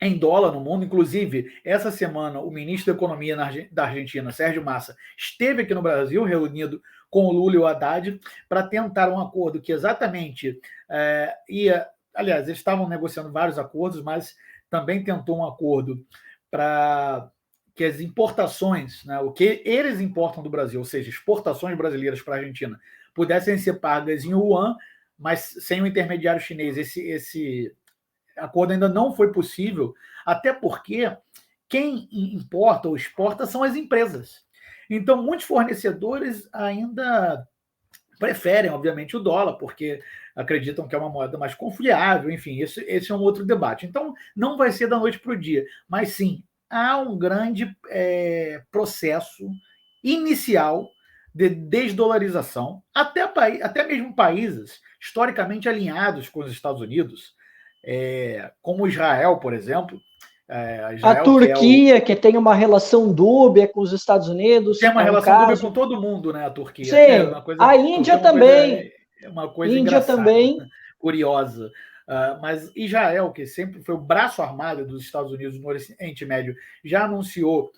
em dólar no mundo. Inclusive, essa semana, o ministro da Economia da Argentina, Sérgio Massa, esteve aqui no Brasil, reunido com o Lula e o Haddad, para tentar um acordo que exatamente ia... Aliás, eles estavam negociando vários acordos, mas também tentou um acordo para que as importações, né, o que eles importam do Brasil, ou seja, exportações brasileiras para a Argentina, pudessem ser pagas em yuan, mas sem o intermediário chinês. Esse acordo ainda não foi possível, até porque quem importa ou exporta são as empresas. Então, muitos fornecedores ainda preferem, obviamente, o dólar, porque acreditam que é uma moeda mais confiável. Enfim, esse é um outro debate. Então, não vai ser da noite para o dia, mas sim, há um grande processo inicial de desdolarização, até mesmo países historicamente alinhados com os Estados Unidos, como Israel, por exemplo. Israel, a Turquia, que tem uma relação dúbia com os Estados Unidos. Tem uma relação dúbia com todo mundo, né? A Turquia. Sim, a Índia também. É uma coisa Índia engraçada, também. Curiosa. Mas Israel, que sempre foi o braço armado dos Estados Unidos no Oriente Médio, já anunciou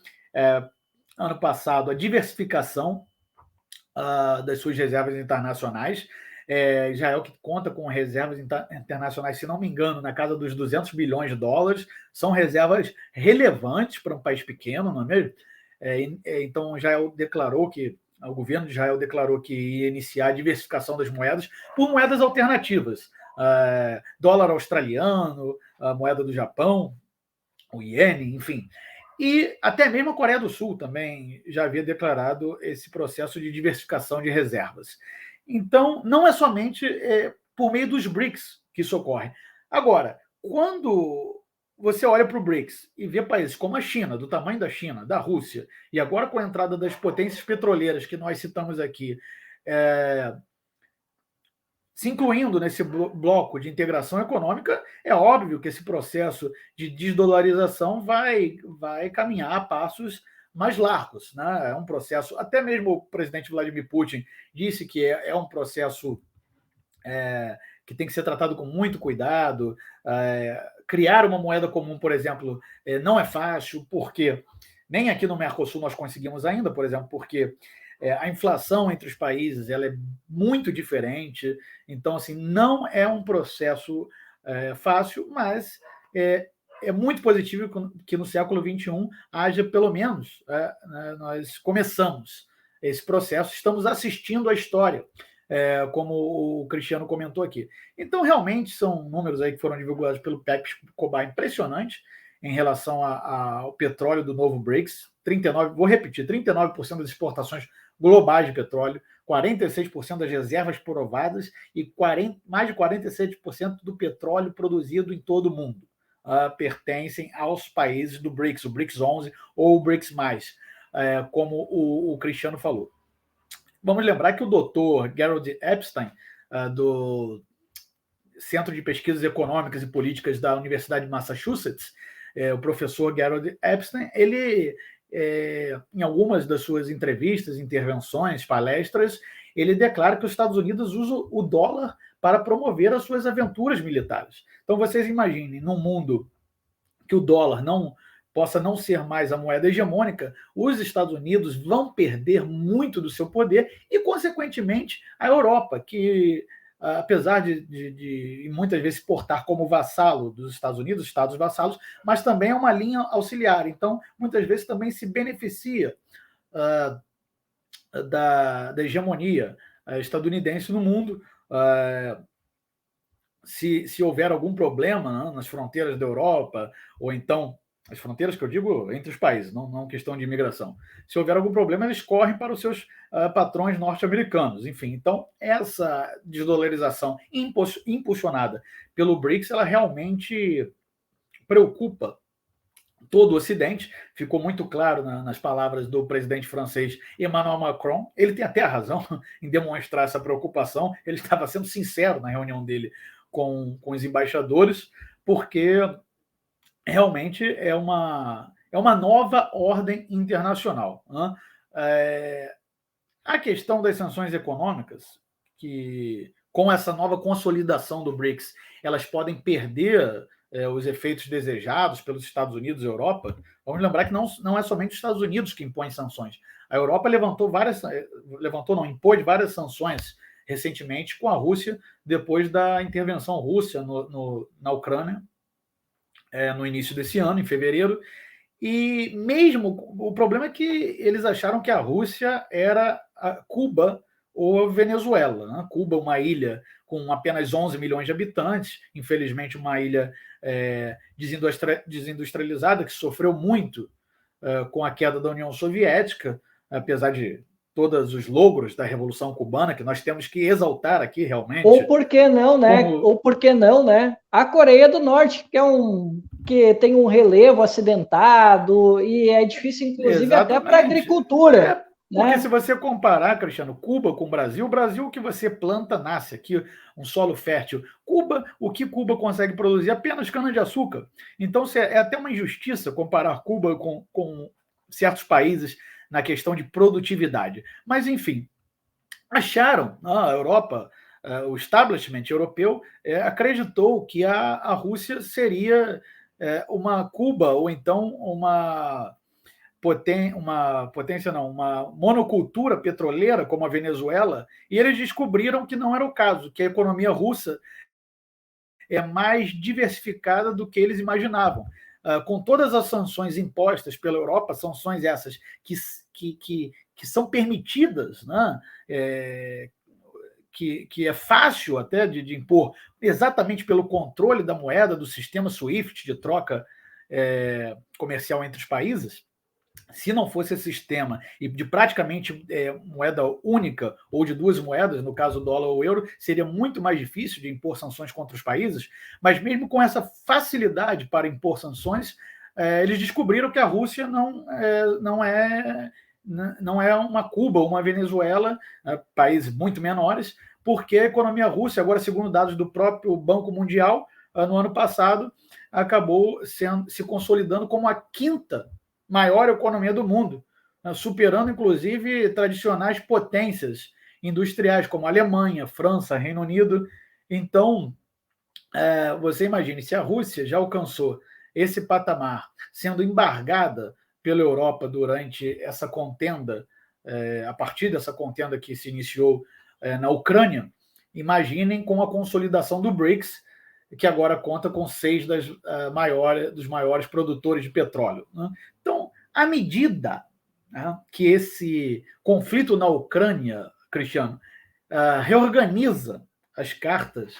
ano passado a diversificação das suas reservas internacionais. Israel, que conta com reservas internacionais, se não me engano, na casa dos 200 bilhões de dólares, são reservas relevantes para um país pequeno, não é mesmo? Então, Israel declarou que, o governo de Israel declarou que ia iniciar a diversificação das moedas por moedas alternativas, dólar australiano, a moeda do Japão, o iene, enfim. E até mesmo a Coreia do Sul também já havia declarado esse processo de diversificação de reservas. Então, não é somente por meio dos BRICS que isso ocorre. Agora, quando você olha para o BRICS e vê países como a China, do tamanho da China, da Rússia, e agora com a entrada das potências petroleiras que nós citamos aqui, se incluindo nesse bloco de integração econômica, é óbvio que esse processo de desdolarização vai caminhar a passos mais largos, né? É um processo, até mesmo o presidente Vladimir Putin disse que é um processo que tem que ser tratado com muito cuidado. Criar uma moeda comum, por exemplo, não é fácil, porque nem aqui no Mercosul nós conseguimos ainda, por exemplo, porque a inflação entre os países ela é muito diferente. Então, assim, não é um processo fácil, mas é muito positivo que no século XXI haja, pelo menos, nós começamos esse processo, estamos assistindo a história, como o Cristiano comentou aqui. Então, realmente, são números aí que foram divulgados pelo Pepe Escobar impressionantes em relação ao petróleo do novo BRICS. 39% das exportações globais de petróleo, 46% das reservas provadas e mais de 47% do petróleo produzido em todo o mundo pertencem aos países do BRICS, o BRICS 11 ou o BRICS+. como o Cristiano falou. Vamos lembrar que o doutor Gerald Epstein, do Centro de Pesquisas Econômicas e Políticas da Universidade de Massachusetts, o professor Gerald Epstein, ele, em algumas das suas entrevistas, intervenções, palestras, ele declara que os Estados Unidos usam o dólar para promover as suas aventuras militares. Então, vocês imaginem, num mundo que o dólar possa não ser mais a moeda hegemônica, os Estados Unidos vão perder muito do seu poder e, consequentemente, a Europa, que, apesar de muitas vezes se portar como vassalo dos Estados Unidos, Estados vassalos, mas também é uma linha auxiliar. Então, muitas vezes também se beneficia da hegemonia estadunidense no mundo. Se houver algum problema nas fronteiras da Europa, ou então, as fronteiras que eu digo entre os países, não questão de imigração, se houver algum problema, eles correm para os seus patrões norte-americanos. Enfim, então, essa desdolarização impulsionada pelo BRICS, ela realmente preocupa todo o Ocidente. Ficou muito claro nas palavras do presidente francês Emmanuel Macron. Ele tem até a razão em demonstrar essa preocupação. Ele estava sendo sincero na reunião dele com os embaixadores, porque realmente é uma nova ordem internacional. A questão das sanções econômicas, que com essa nova consolidação do BRICS, elas podem perder os efeitos desejados pelos Estados Unidos e Europa. Vamos lembrar que não é somente os Estados Unidos que impõem sanções. A Europa impôs várias sanções recentemente com a Rússia, depois da intervenção russa na Ucrânia, no início desse ano, em fevereiro. E mesmo o problema é que eles acharam que a Rússia era Cuba ou Venezuela. Né? Cuba, uma ilha com apenas 11 milhões de habitantes, infelizmente uma ilha desindustrializada, que sofreu muito com a queda da União Soviética, apesar de todos os logros da Revolução Cubana, que nós temos que exaltar aqui realmente. Ou por que não, né? Ou por que não, né? A Coreia do Norte, que tem um relevo acidentado e é difícil, inclusive, exatamente, até para a agricultura. Porque se você comparar, Cristiano, Cuba com o Brasil que você planta, nasce aqui, um solo fértil. Cuba, o que Cuba consegue produzir? Apenas cana-de-açúcar. Então, é até uma injustiça comparar Cuba com certos países na questão de produtividade. Mas, enfim, acharam, a Europa, o establishment europeu, acreditou que a Rússia seria uma Cuba, ou então uma monocultura petroleira como a Venezuela, e eles descobriram que não era o caso, que a economia russa é mais diversificada do que eles imaginavam. Com todas as sanções impostas pela Europa, sanções essas que são permitidas, né? Que é fácil até de impor, exatamente pelo controle da moeda, do sistema SWIFT de troca comercial entre os países. Se não fosse esse sistema e de praticamente moeda única ou de duas moedas, no caso o dólar ou o euro, seria muito mais difícil de impor sanções contra os países, mas mesmo com essa facilidade para impor sanções, eles descobriram que a Rússia não é uma Cuba ou uma Venezuela, países muito menores, porque a economia russa, agora segundo dados do próprio Banco Mundial, no ano passado, acabou se consolidando como a quinta maior economia do mundo, superando, inclusive, tradicionais potências industriais, como a Alemanha, França, Reino Unido. Então, você imagine, se a Rússia já alcançou esse patamar, sendo embargada pela Europa durante essa contenda, a partir dessa contenda que se iniciou na Ucrânia, imaginem com a consolidação do BRICS, que agora conta com 6 dos maiores produtores de petróleo. Né? Então, à medida que esse conflito na Ucrânia, Cristiano, reorganiza as cartas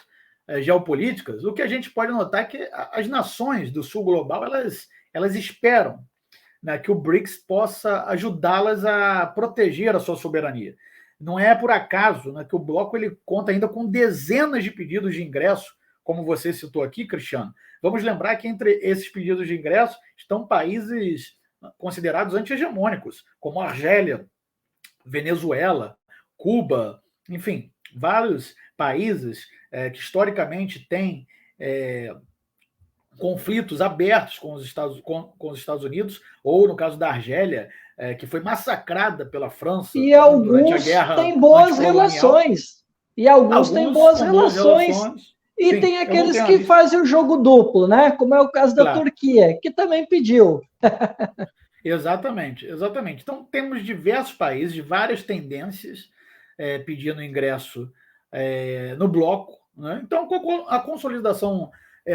geopolíticas, o que a gente pode notar é que as nações do sul global elas esperam, né, que o BRICS possa ajudá-las a proteger a sua soberania. Não é por acaso, né, que o bloco ele conta ainda com dezenas de pedidos de ingresso, como você citou aqui, Cristiano. Vamos lembrar que entre esses pedidos de ingresso estão países considerados anti-hegemônicos, como Argélia, Venezuela, Cuba, enfim, vários países que historicamente têm conflitos abertos com os Estados Unidos, ou no caso da Argélia, que foi massacrada pela França E durante a alguns guerra têm boas anticolonial. relações. E alguns têm boas relações. E Sim, tem aqueles que fazem o jogo duplo, né? Como é o caso da Turquia, que também pediu. Exatamente, exatamente. Então, temos diversos países de várias tendências pedindo ingresso no bloco, né? Então, com a consolidação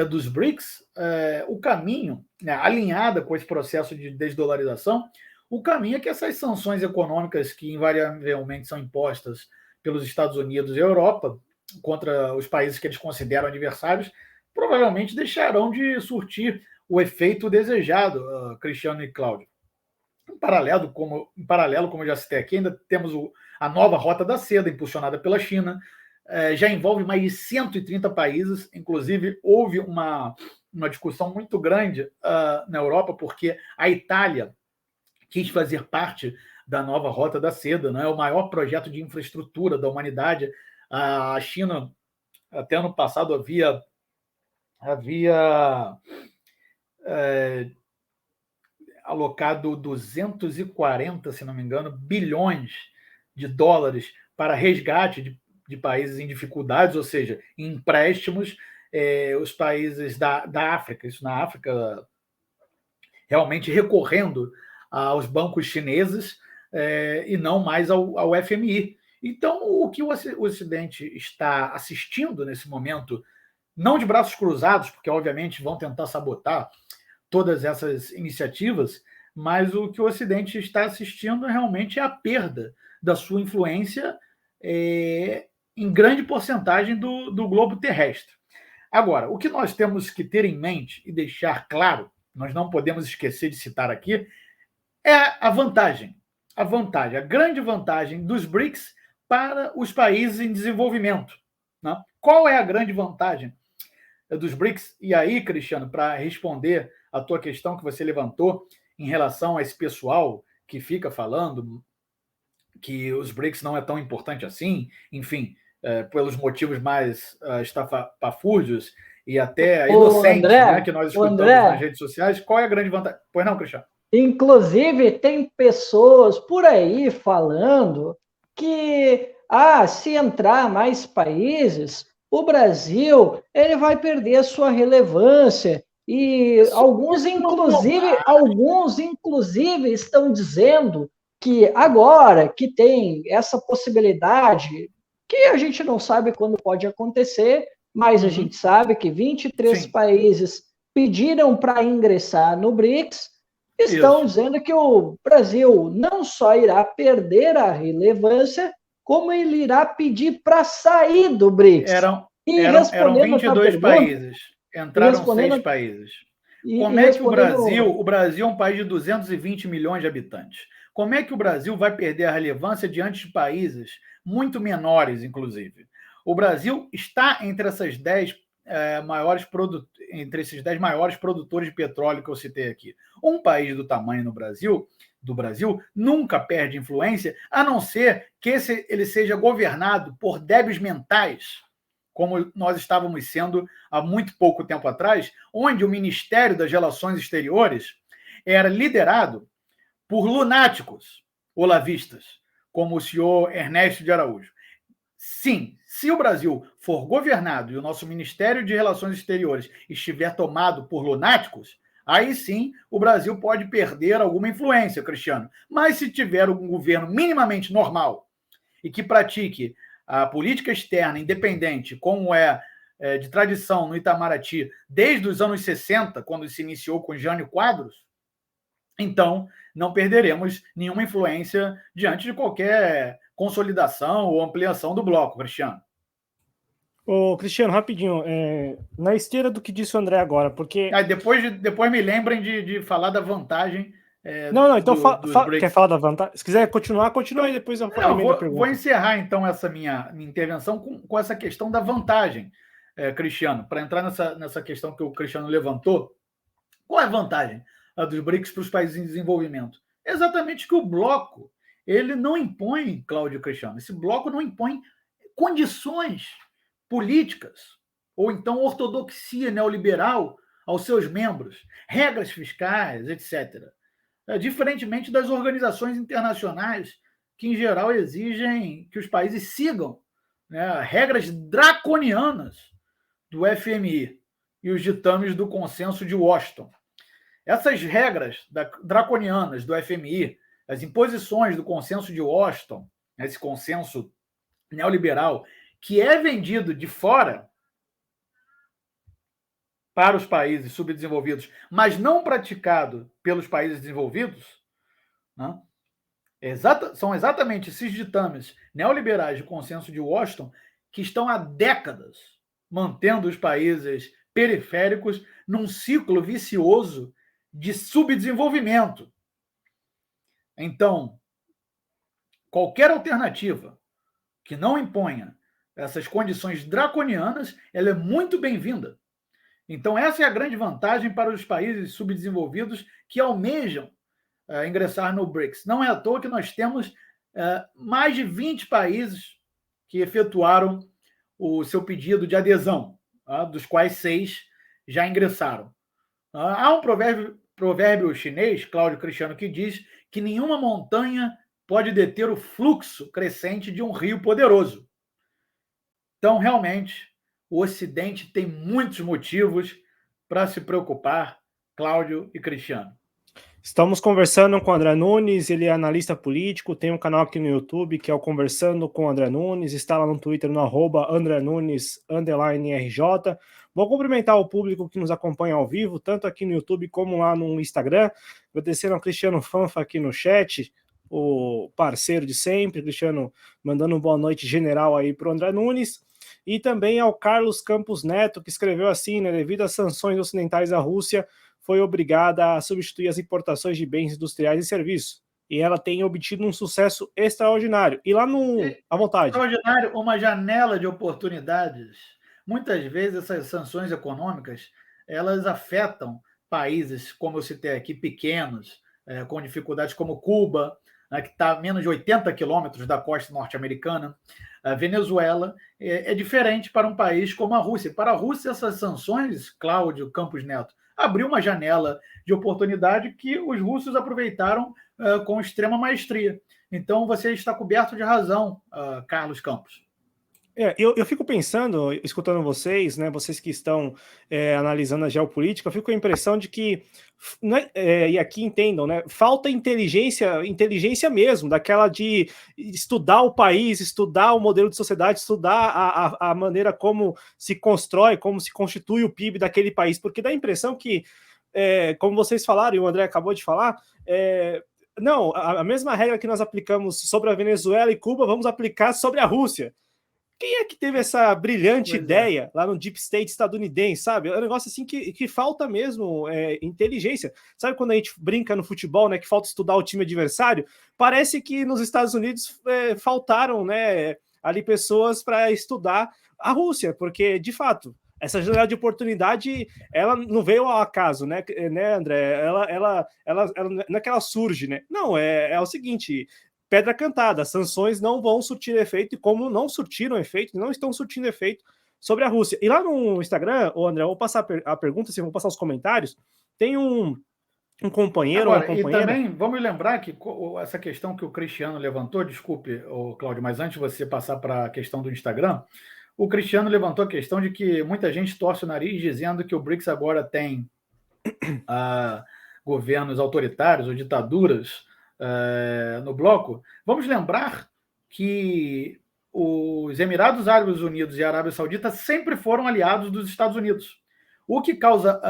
dos BRICS, o caminho, né, alinhada com esse processo de desdolarização, o caminho é que essas sanções econômicas que invariavelmente são impostas pelos Estados Unidos e Europa contra os países que eles consideram adversários, provavelmente deixarão de surtir o efeito desejado, Cristiano e Cláudio. Em paralelo, como eu já citei aqui, ainda temos a nova Rota da Seda, impulsionada pela China, já envolve mais de 130 países, inclusive houve uma discussão muito grande na Europa, porque a Itália quis fazer parte da nova Rota da Seda, né? É o maior projeto de infraestrutura da humanidade. A China, até ano passado, havia alocado 240, se não me engano, bilhões de dólares para resgate de países em dificuldades, ou seja, em empréstimos, os países da África, isso na África, realmente recorrendo aos bancos chineses e não mais ao FMI. Então, o que o Ocidente está assistindo nesse momento, não de braços cruzados, porque obviamente vão tentar sabotar todas essas iniciativas, mas o que o Ocidente está assistindo realmente é a perda da sua influência em grande porcentagem do globo terrestre. Agora, o que nós temos que ter em mente e deixar claro, nós não podemos esquecer de citar aqui, é a vantagem, a grande vantagem dos BRICS para os países em desenvolvimento, né? Qual é a grande vantagem dos BRICS? E aí, Cristiano, para responder a tua questão que você levantou em relação a esse pessoal que fica falando que os BRICS não é tão importante assim, enfim, pelos motivos mais estapafúrdios e até inocentes, André, né, que nós escutamos nas redes sociais. Qual é a grande vantagem? Pois não, Cristiano? Inclusive, tem pessoas por aí falando que, se entrar mais países, o Brasil ele vai perder a sua relevância. E alguns, inclusive, estão dizendo que agora que tem essa possibilidade, que a gente não sabe quando pode acontecer, mas a gente sabe que 23 países pediram para ingressar no BRICS, estão dizendo que o Brasil não só irá perder a relevância, como ele irá pedir para sair do BRICS. Eram 22 países, entraram 6 países. Como é que o Brasil é um país de 220 milhões de habitantes? Como é que o Brasil vai perder a relevância diante de países muito menores, inclusive? O Brasil está entre esses 10 maiores produtores de petróleo que eu citei aqui. Um país do tamanho do Brasil nunca perde influência, a não ser que ele seja governado por débeis mentais, como nós estávamos sendo há muito pouco tempo atrás, onde o Ministério das Relações Exteriores era liderado por lunáticos olavistas, como o senhor Ernesto de Araújo. Sim, se o Brasil for governado e o nosso Ministério de Relações Exteriores estiver tomado por lunáticos, aí sim o Brasil pode perder alguma influência, Cristiano. Mas se tiver um governo minimamente normal e que pratique a política externa independente, como é de tradição no Itamaraty desde os anos 60, quando se iniciou com Jânio Quadros, então não perderemos nenhuma influência diante de qualquer consolidação ou ampliação do bloco, Cristiano. Ô, Cristiano, rapidinho, na esteira do que disse o André agora, porque... Depois me lembrem de falar da vantagem. Então quer falar da vantagem? Se quiser continuar, continua aí, depois eu vou encerrar então essa minha intervenção com essa questão da vantagem, Cristiano, para entrar nessa questão que o Cristiano levantou. Qual é a vantagem? dos BRICS para os países em desenvolvimento? Exatamente que o bloco, ele não impõe, Cláudio Cristiano, esse bloco não impõe condições políticas, ou então ortodoxia neoliberal aos seus membros, regras fiscais, etc. Diferentemente das organizações internacionais, que em geral exigem que os países sigam, né, regras draconianas do FMI e os ditames do Consenso de Washington. Essas regras draconianas do FMI, as imposições do Consenso de Washington, esse consenso neoliberal, que é vendido de fora para os países subdesenvolvidos, mas não praticado pelos países desenvolvidos, né? São exatamente esses ditames neoliberais do Consenso de Washington que estão há décadas mantendo os países periféricos num ciclo vicioso de subdesenvolvimento. Então, qualquer alternativa que não imponha essas condições draconianas, ela é muito bem-vinda. Então, essa é a grande vantagem para os países subdesenvolvidos que almejam ingressar no BRICS. Não é à toa que nós temos mais de 20 países que efetuaram o seu pedido de adesão, dos quais 6 já ingressaram. Há um provérbio chinês, Cláudio Cristiano, que diz que nenhuma montanha pode deter o fluxo crescente de um rio poderoso. Então, realmente, o Ocidente tem muitos motivos para se preocupar, Cláudio e Cristiano. Estamos conversando com o André Nunes, ele é analista político, tem um canal aqui no YouTube que é o Conversando com o André Nunes, está lá no Twitter no @AndreNunes_RJ. Vou cumprimentar o público que nos acompanha ao vivo, tanto aqui no YouTube como lá no Instagram. Agradecendo ao Cristiano Fanfa aqui no chat, o parceiro de sempre, Cristiano mandando uma boa noite general aí para o André Nunes. E também ao Carlos Campos Neto, que escreveu assim, né, devido às sanções ocidentais à Rússia, foi obrigada a substituir as importações de bens industriais e serviços. E ela tem obtido um sucesso extraordinário. E lá no... à vontade. Extraordinário, uma janela de oportunidades. Muitas vezes essas sanções econômicas, elas afetam países, como eu citei aqui, pequenos, com dificuldades como Cuba, que está a menos de 80 quilômetros da costa norte-americana. A Venezuela é diferente para um país como a Rússia. Para a Rússia, essas sanções, Cláudio Campos Neto, abriu uma janela de oportunidade que os russos aproveitaram com extrema maestria. Então, você está coberto de razão, Carlos Campos. Eu fico pensando, escutando vocês, né, vocês que estão analisando a geopolítica, eu fico com a impressão de que, e aqui entendam, né, falta inteligência mesmo, daquela de estudar o país, estudar o modelo de sociedade, estudar a maneira como se constrói, como se constitui o PIB daquele país, porque dá a impressão que, como vocês falaram, e o André acabou de falar, não, a mesma regra que nós aplicamos sobre a Venezuela e Cuba, vamos aplicar sobre a Rússia. Quem é que teve essa brilhante ideia lá no Deep State estadunidense, sabe? É um negócio assim que falta mesmo inteligência. Sabe quando a gente brinca no futebol, né, que falta estudar o time adversário? Parece que nos Estados Unidos faltaram, né, ali pessoas para estudar a Rússia, porque, de fato, essa janela de oportunidade, ela não veio ao acaso, né André? Ela não é que ela surge, né? Não, é o seguinte... pedra cantada, sanções não vão surtir efeito, e como não surtiram efeito, não estão surtindo efeito sobre a Rússia. E lá no Instagram, André, eu vou passar a pergunta, vou passar os comentários, tem um companheiro, agora, uma companheira... E também, vamos lembrar que essa questão que o Cristiano levantou, desculpe, Cláudio, mas antes de você passar para a questão do Instagram, o Cristiano levantou a questão de que muita gente torce o nariz dizendo que o BRICS agora tem governos autoritários ou ditaduras no bloco. Vamos lembrar que os Emirados Árabes Unidos e a Arábia Saudita sempre foram aliados dos Estados Unidos. O que causa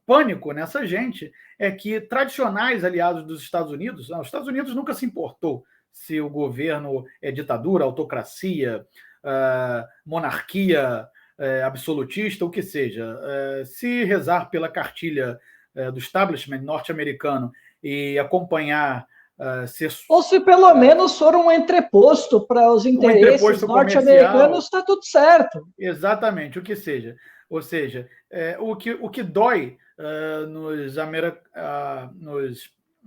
pânico nessa gente é que tradicionais aliados dos Estados Unidos, os Estados Unidos nunca se importou se o governo é ditadura, autocracia, monarquia absolutista, o que seja. Se rezar pela cartilha do establishment norte-americano e acompanhar ou se pelo menos for um entreposto para os interesses norte-americanos, está tudo certo. Exatamente, o que seja. Ou seja, o que dói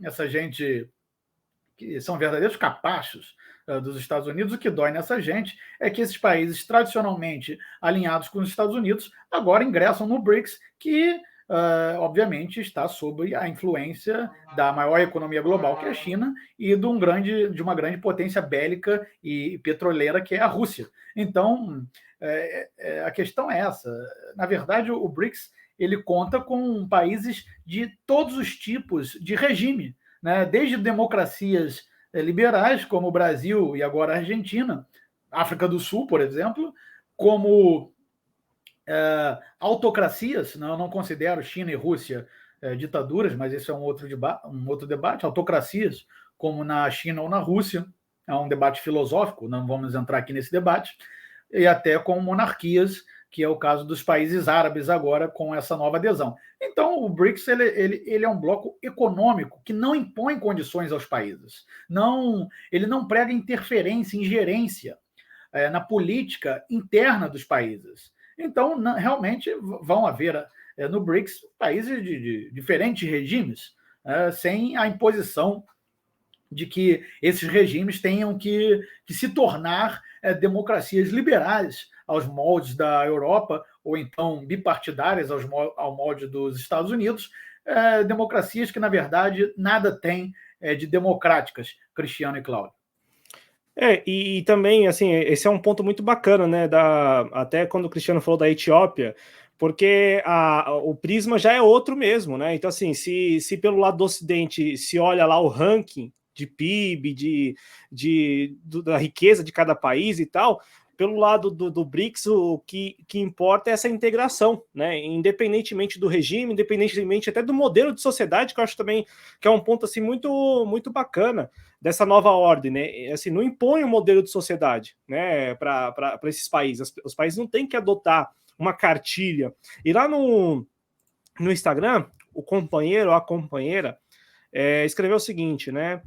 essa gente que são verdadeiros capachos dos Estados Unidos. O que dói nessa gente é que esses países tradicionalmente alinhados com os Estados Unidos agora ingressam no BRICS, que obviamente está sob a influência da maior economia global, que é a China, e de uma grande potência bélica e petroleira, que é a Rússia. Então, a questão é essa. Na verdade, o BRICS ele conta com países de todos os tipos de regime, né? Desde democracias liberais, como o Brasil e agora a Argentina, África do Sul, por exemplo, como autocracias, né? Eu não considero China e Rússia ditaduras, mas esse é um outro debate, autocracias, como na China ou na Rússia, é um debate filosófico, não vamos entrar aqui nesse debate, e até com monarquias, que é o caso dos países árabes agora com essa nova adesão. Então, o BRICS ele é um bloco econômico que não impõe condições aos países. Ele não prega interferência, ingerência na política interna dos países. Então, realmente, vão haver no BRICS países de diferentes regimes, sem a imposição de que esses regimes tenham que se tornar democracias liberais aos moldes da Europa, ou então bipartidárias ao molde dos Estados Unidos, democracias que, na verdade, nada têm de democráticas, Cristiano e Cláudio. E também, assim, esse é um ponto muito bacana, né? Até quando o Cristiano falou da Etiópia, porque o prisma já é outro mesmo, né? Então, assim, se pelo lado do Ocidente se olha lá o ranking de PIB, da riqueza de cada país e tal, pelo lado do BRICS, o que importa é essa integração, né? Independentemente do regime, independentemente até do modelo de sociedade, que eu acho também que é um ponto assim muito, muito bacana dessa nova ordem, né? Assim, não impõe um modelo de sociedade, né, para esses países. Os países não têm que adotar uma cartilha. E lá no Instagram, o companheiro ou a companheira escreveu o seguinte, né?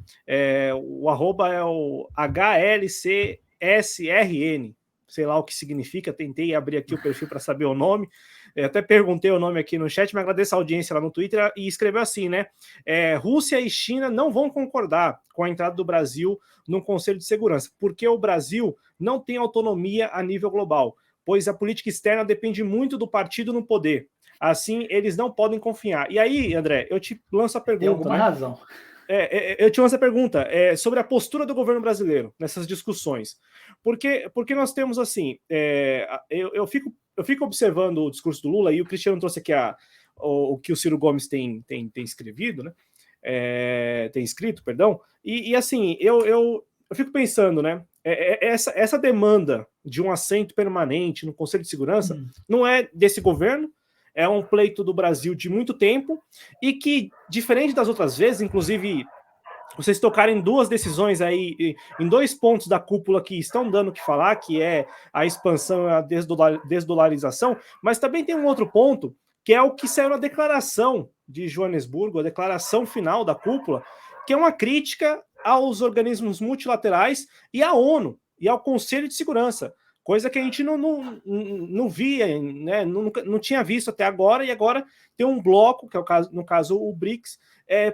O arroba é o HLCSRN, sei lá o que significa, tentei abrir aqui o perfil para saber o nome, até perguntei o nome aqui no chat, mas agradeço a audiência lá no Twitter, e escreveu assim, né? Rússia e China não vão concordar com a entrada do Brasil no Conselho de Segurança, porque o Brasil não tem autonomia a nível global, pois a política externa depende muito do partido no poder. Assim, eles não podem confiar. E aí, André, eu te lanço a pergunta. Tem alguma razão. Eu te lanço a pergunta sobre a postura do governo brasileiro nessas discussões. Porque nós temos, assim, eu fico observando o discurso do Lula, e o Cristiano trouxe aqui o que o Ciro Gomes tem escrevido, né? Tem escrito, perdão. E assim, eu fico pensando, né? Essa demanda de um assento permanente no Conselho de Segurança não é desse governo, é um pleito do Brasil de muito tempo, e que, diferente das outras vezes, inclusive vocês tocaram em duas decisões aí, em dois pontos da cúpula que estão dando o que falar, que é a expansão e a desdolarização, mas também tem um outro ponto, que é o que saiu na declaração de Joanesburgo, a declaração final da cúpula, que é uma crítica aos organismos multilaterais e à ONU e ao Conselho de Segurança, coisa que a gente não via, né? Não tinha visto até agora, e agora tem um bloco, que é no caso o BRICS,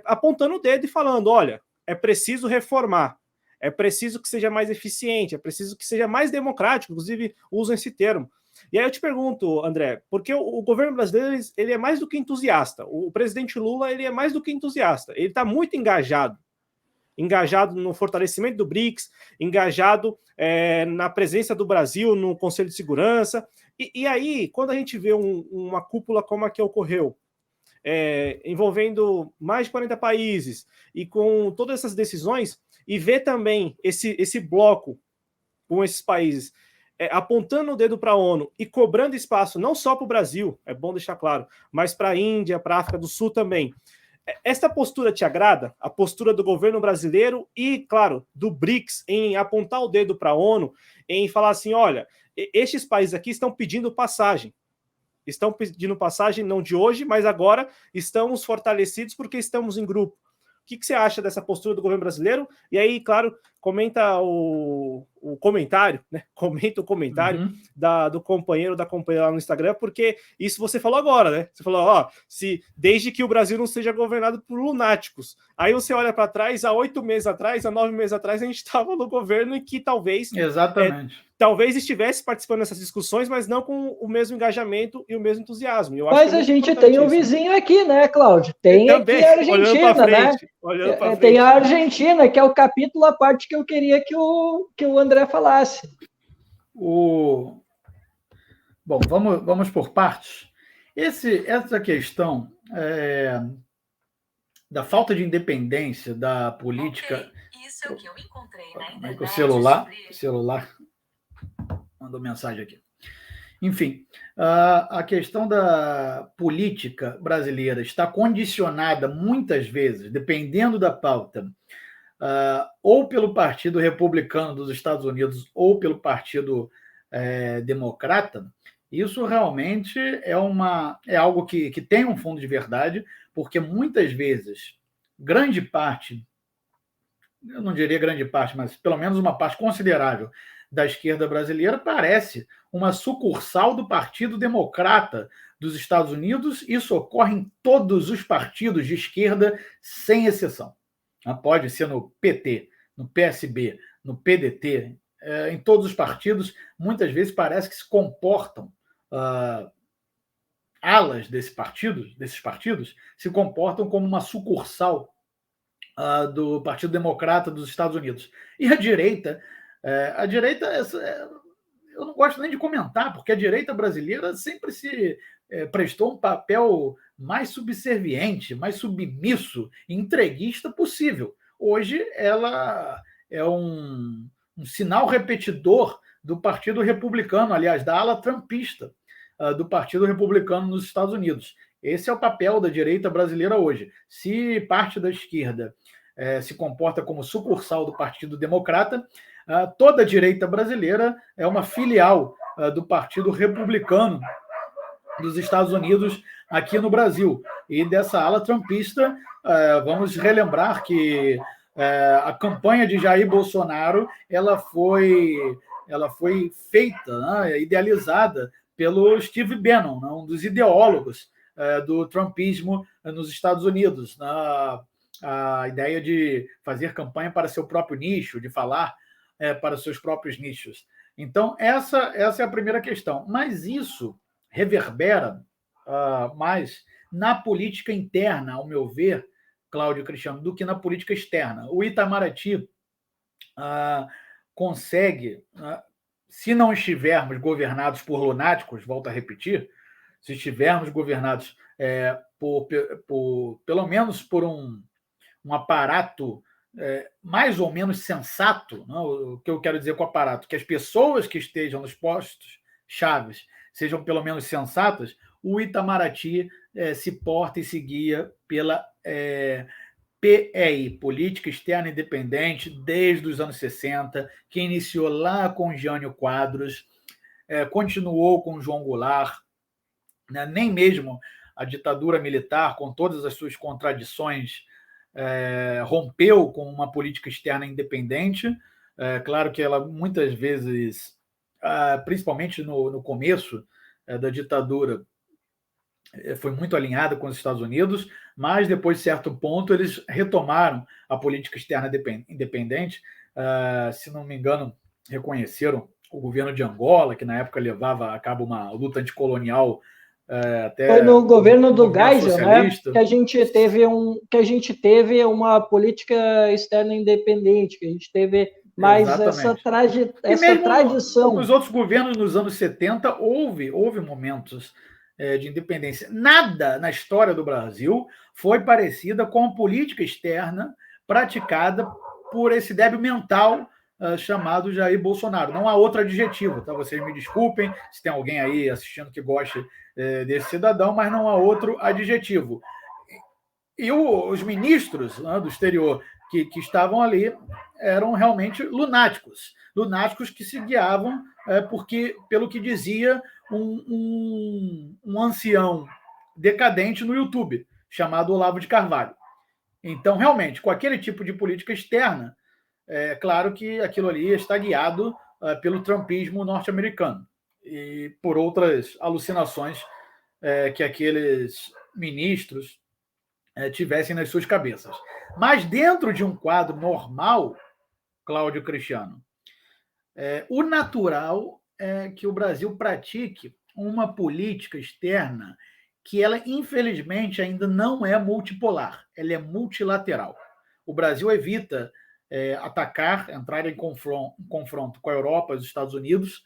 apontando o dedo e falando, olha, é preciso reformar, é preciso que seja mais eficiente, é preciso que seja mais democrático, inclusive usam esse termo. E aí eu te pergunto, André, porque o governo brasileiro ele é mais do que entusiasta, o presidente Lula ele é mais do que entusiasta, ele está muito engajado no fortalecimento do BRICS, engajado na presença do Brasil no Conselho de Segurança. E aí, quando a gente vê uma cúpula como a que ocorreu, envolvendo mais de 40 países, e com todas essas decisões, e vê também esse bloco com esses países apontando o dedo para a ONU e cobrando espaço não só para o Brasil, é bom deixar claro, mas para a Índia, para a África do Sul também. Esta postura te agrada? A postura do governo brasileiro e, claro, do BRICS em apontar o dedo para a ONU, em falar assim, olha, estes países aqui estão pedindo passagem não de hoje, mas agora estamos fortalecidos porque estamos em grupo. O que você acha dessa postura do governo brasileiro? E aí, claro, comenta o comentário, né? Comenta o comentário do companheiro, da companheira lá no Instagram, porque isso você falou agora, né? Você falou, ó, desde que o Brasil não seja governado por lunáticos. Aí você olha para trás, há 8 meses atrás, há 9 meses atrás, a gente estava no governo e que talvez... Exatamente. Talvez estivesse participando dessas discussões, mas não com o mesmo engajamento e o mesmo entusiasmo. Mas a gente tem um vizinho aqui, né, Cláudio? Tem aqui a Argentina, né? Tem a Argentina, que é o capítulo à parte que eu queria que o André falasse. Bom, vamos por partes. Essa questão da falta de independência da política... Isso é o que eu encontrei na internet. O celular mandou mensagem aqui. Enfim, a questão da política brasileira está condicionada muitas vezes, dependendo da pauta, ou pelo Partido Republicano dos Estados Unidos ou pelo Partido Democrata. Isso realmente é algo que tem um fundo de verdade, porque muitas vezes, grande parte, eu não diria grande parte, mas pelo menos uma parte considerável da esquerda brasileira parece uma sucursal do Partido Democrata dos Estados Unidos. Isso ocorre em todos os partidos de esquerda, sem exceção. Pode ser no PT, no PSB, no PDT, em todos os partidos, muitas vezes parece que se comportam, alas desses partidos, se comportam como uma sucursal do Partido Democrata dos Estados Unidos. E a direita, eu não gosto nem de comentar, porque a direita brasileira sempre se prestou um papel mais subserviente, mais submisso, entreguista possível. Hoje ela é um sinal repetidor do Partido Republicano, aliás, da ala trumpista do Partido Republicano nos Estados Unidos. Esse é o papel da direita brasileira hoje. Se parte da esquerda se comporta como sucursal do Partido Democrata, toda a direita brasileira é uma filial do Partido Republicano dos Estados Unidos aqui no Brasil. E dessa ala trumpista, vamos relembrar que a campanha de Jair Bolsonaro ela foi feita, idealizada pelo Steve Bannon, um dos ideólogos do trumpismo nos Estados Unidos, a ideia de fazer campanha para seu próprio nicho, de falar para seus próprios nichos. Então, essa é a primeira questão. Mas isso reverbera mais na política interna, ao meu ver, Cláudio e Cristiano, do que na política externa. O Itamaraty consegue, se não estivermos governados por lunáticos, volto a repetir, se estivermos governados pelo menos por um aparato mais ou menos sensato, não? O que eu quero dizer com aparato, que as pessoas que estejam nos postos chaves sejam pelo menos sensatas, o Itamaraty se porta e se guia pela PEI, Política Externa Independente, desde os anos 60, que iniciou lá com Jânio Quadros, continuou com João Goulart, né? Nem mesmo a ditadura militar, com todas as suas contradições, rompeu com uma política externa independente. Claro que ela muitas vezes, principalmente no começo da ditadura, foi muito alinhada com os Estados Unidos, mas depois de certo ponto eles retomaram a política externa independente. Se não me engano, reconheceram o governo de Angola, que na época levava a cabo uma luta anticolonial. Foi no governo do Geisel, né, que a gente teve uma política externa independente, que a gente teve mais essa tradição. Nos outros governos, nos anos 70, houve momentos de independência. Nada na história do Brasil foi parecida com a política externa praticada por esse débil mental chamado Jair Bolsonaro. Não há outro adjetivo, tá? Vocês me desculpem se tem alguém aí assistindo que goste desse cidadão, mas não há outro adjetivo. E os ministros do exterior que estavam ali eram realmente lunáticos que se guiavam pelo que dizia um ancião decadente no YouTube, chamado Olavo de Carvalho. Então, realmente, com aquele tipo de política externa, é claro que aquilo ali está guiado pelo trumpismo norte-americano e por outras alucinações que aqueles ministros tivessem nas suas cabeças. Mas dentro de um quadro normal, Cláudio Cristiano, o natural é que o Brasil pratique uma política externa que ela, infelizmente, ainda não é multipolar, ela é multilateral. O Brasil evita atacar, entrar em confronto com a Europa e os Estados Unidos,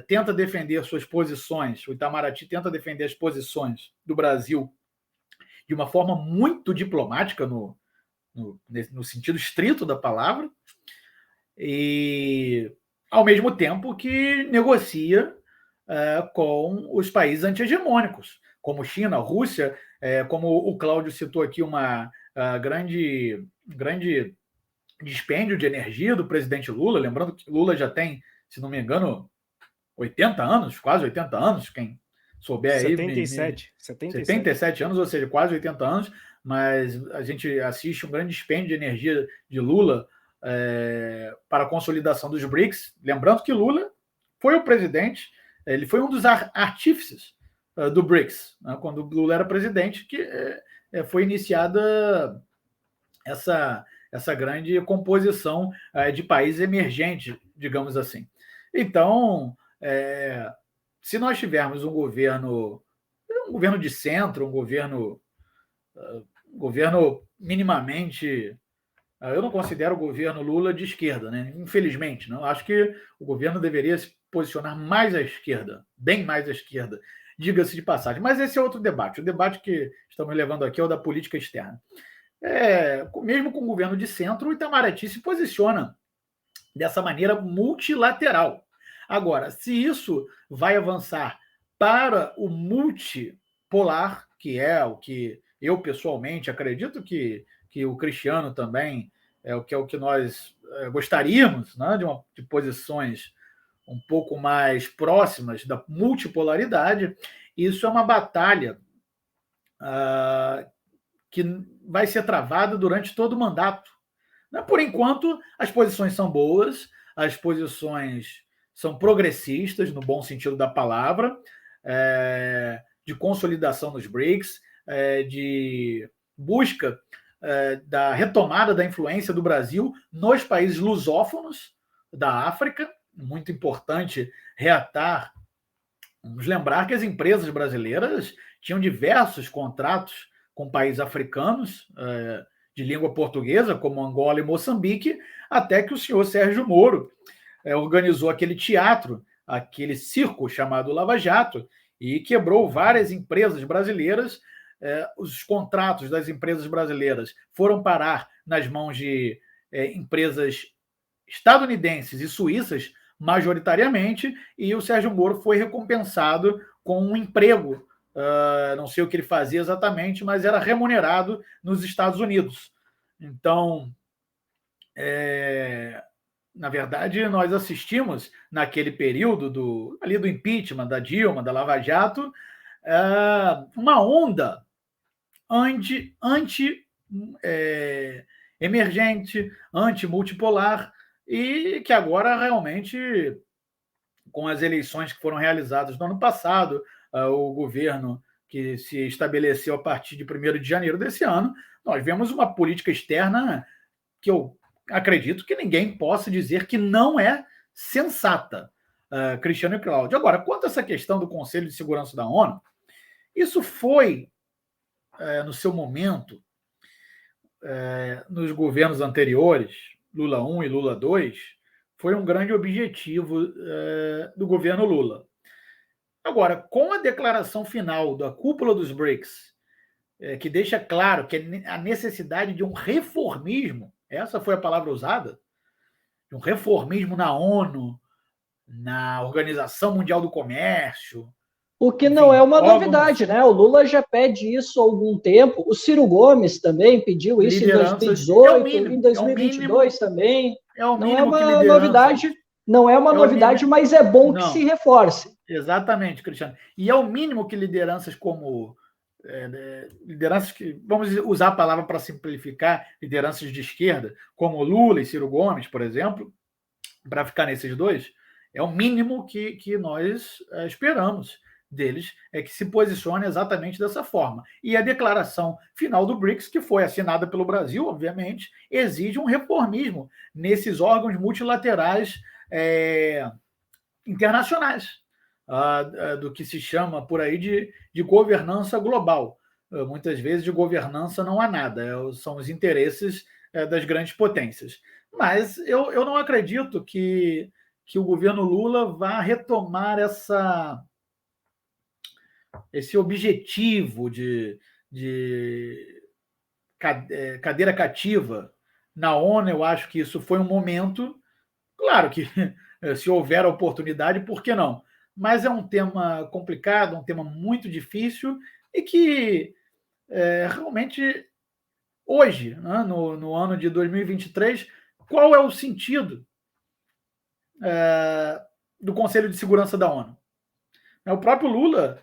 tenta defender suas posições, o Itamaraty tenta defender as posições do Brasil de uma forma muito diplomática, no sentido estrito da palavra, e ao mesmo tempo que negocia com os países anti-hegemônicos, como China, Rússia, como o Cláudio citou aqui, uma grande dispêndio de energia do presidente Lula, lembrando que Lula já tem, se não me engano, 80 anos, quase 80 anos, quem souber 77, aí... 77 anos, ou seja, quase 80 anos, mas a gente assiste um grande dispêndio de energia de Lula para a consolidação dos BRICS, lembrando que Lula foi o presidente, ele foi um dos artífices do BRICS, né, quando Lula era presidente, que foi iniciada essa grande composição de países emergentes, digamos assim. Então, se nós tivermos um governo de centro, um governo minimamente... Eu não considero o governo Lula de esquerda, né? Infelizmente. Não. Acho que o governo deveria se posicionar mais à esquerda, bem mais à esquerda, diga-se de passagem. Mas esse é outro debate. O debate que estamos levando aqui é o da política externa. Mesmo com o governo de centro, o Itamaraty se posiciona dessa maneira multilateral. Agora, se isso vai avançar para o multipolar, que é o que eu pessoalmente acredito que o Cristiano também é o que nós gostaríamos, né, de posições um pouco mais próximas da multipolaridade, isso é uma batalha que vai ser travada durante todo o mandato. Por enquanto, as posições são boas, as posições são progressistas, no bom sentido da palavra, de consolidação nos BRICS, de busca da retomada da influência do Brasil nos países lusófonos da África. Muito importante reatar. Vamos lembrar que as empresas brasileiras tinham diversos contratos com países africanos de língua portuguesa, como Angola e Moçambique, até que o senhor Sérgio Moro organizou aquele teatro, aquele circo chamado Lava Jato, e quebrou várias empresas brasileiras. Os contratos das empresas brasileiras foram parar nas mãos de empresas estadunidenses e suíças, majoritariamente, e o Sérgio Moro foi recompensado com um emprego, não sei o que ele fazia exatamente, mas era remunerado nos Estados Unidos. Então, na verdade, nós assistimos, naquele período do impeachment da Dilma, da Lava Jato, uma onda anti-emergente, anti-multipolar, e que agora realmente, com as eleições que foram realizadas no ano passado, o governo que se estabeleceu a partir de 1º de janeiro desse ano, nós vemos uma política externa que eu acredito que ninguém possa dizer que não é sensata, Cristiano e Cláudio. Agora, quanto a essa questão do Conselho de Segurança da ONU, isso foi, no seu momento, nos governos anteriores, Lula 1 e Lula 2, foi um grande objetivo do governo Lula. Agora, com a declaração final da cúpula dos BRICS, que deixa claro que a necessidade de um reformismo, essa foi a palavra usada, de um reformismo na ONU, na Organização Mundial do Comércio. O que não é uma novidade, né? O Lula já pede isso há algum tempo. O Ciro Gomes também pediu isso em 2018, em 2022 também. Não é uma novidade, mas é bom que se reforce. Exatamente, Cristiano. E é o mínimo que lideranças como lideranças que, vamos usar a palavra para simplificar, lideranças de esquerda, como Lula e Ciro Gomes, por exemplo, para ficar nesses dois, é o mínimo que nós esperamos deles, é que se posicione exatamente dessa forma. E a declaração final do BRICS, que foi assinada pelo Brasil, obviamente, exige um reformismo nesses órgãos multilaterais internacionais, do que se chama por aí de governança global. Muitas vezes de governança não há nada, são os interesses das grandes potências. Mas eu não acredito que o governo Lula vá retomar esse objetivo de cadeira cativa na ONU. Eu acho que isso foi um momento, claro que se houver a oportunidade, por que não? Mas é um tema complicado, um tema muito difícil e que realmente hoje, né, no ano de 2023, qual é o sentido do Conselho de Segurança da ONU? O próprio Lula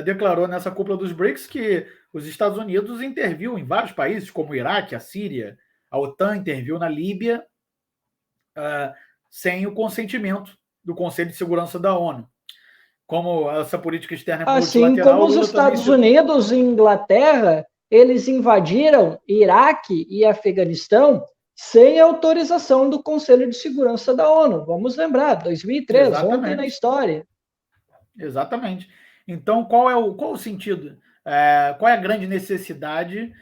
declarou nessa cúpula dos BRICS que os Estados Unidos interviu em vários países, como o Iraque, a Síria, a OTAN interviu na Líbia sem o consentimento do Conselho de Segurança da ONU. Como essa política externa é multilateral... Assim como os Estados Unidos e Inglaterra, eles invadiram Iraque e Afeganistão sem autorização do Conselho de Segurança da ONU. Vamos lembrar, 2003, Exatamente. Ontem na história. Exatamente. Então, qual é o sentido? Qual é a grande necessidade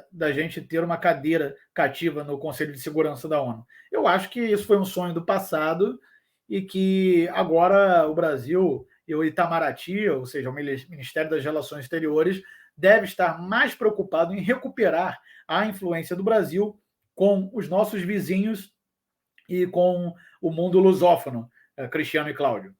da gente ter uma cadeira cativa no Conselho de Segurança da ONU? Eu acho que isso foi um sonho do passado e que agora o Brasil e o Itamaraty, ou seja, o Ministério das Relações Exteriores, deve estar mais preocupado em recuperar a influência do Brasil com os nossos vizinhos e com o mundo lusófono, Cristiano e Cláudio.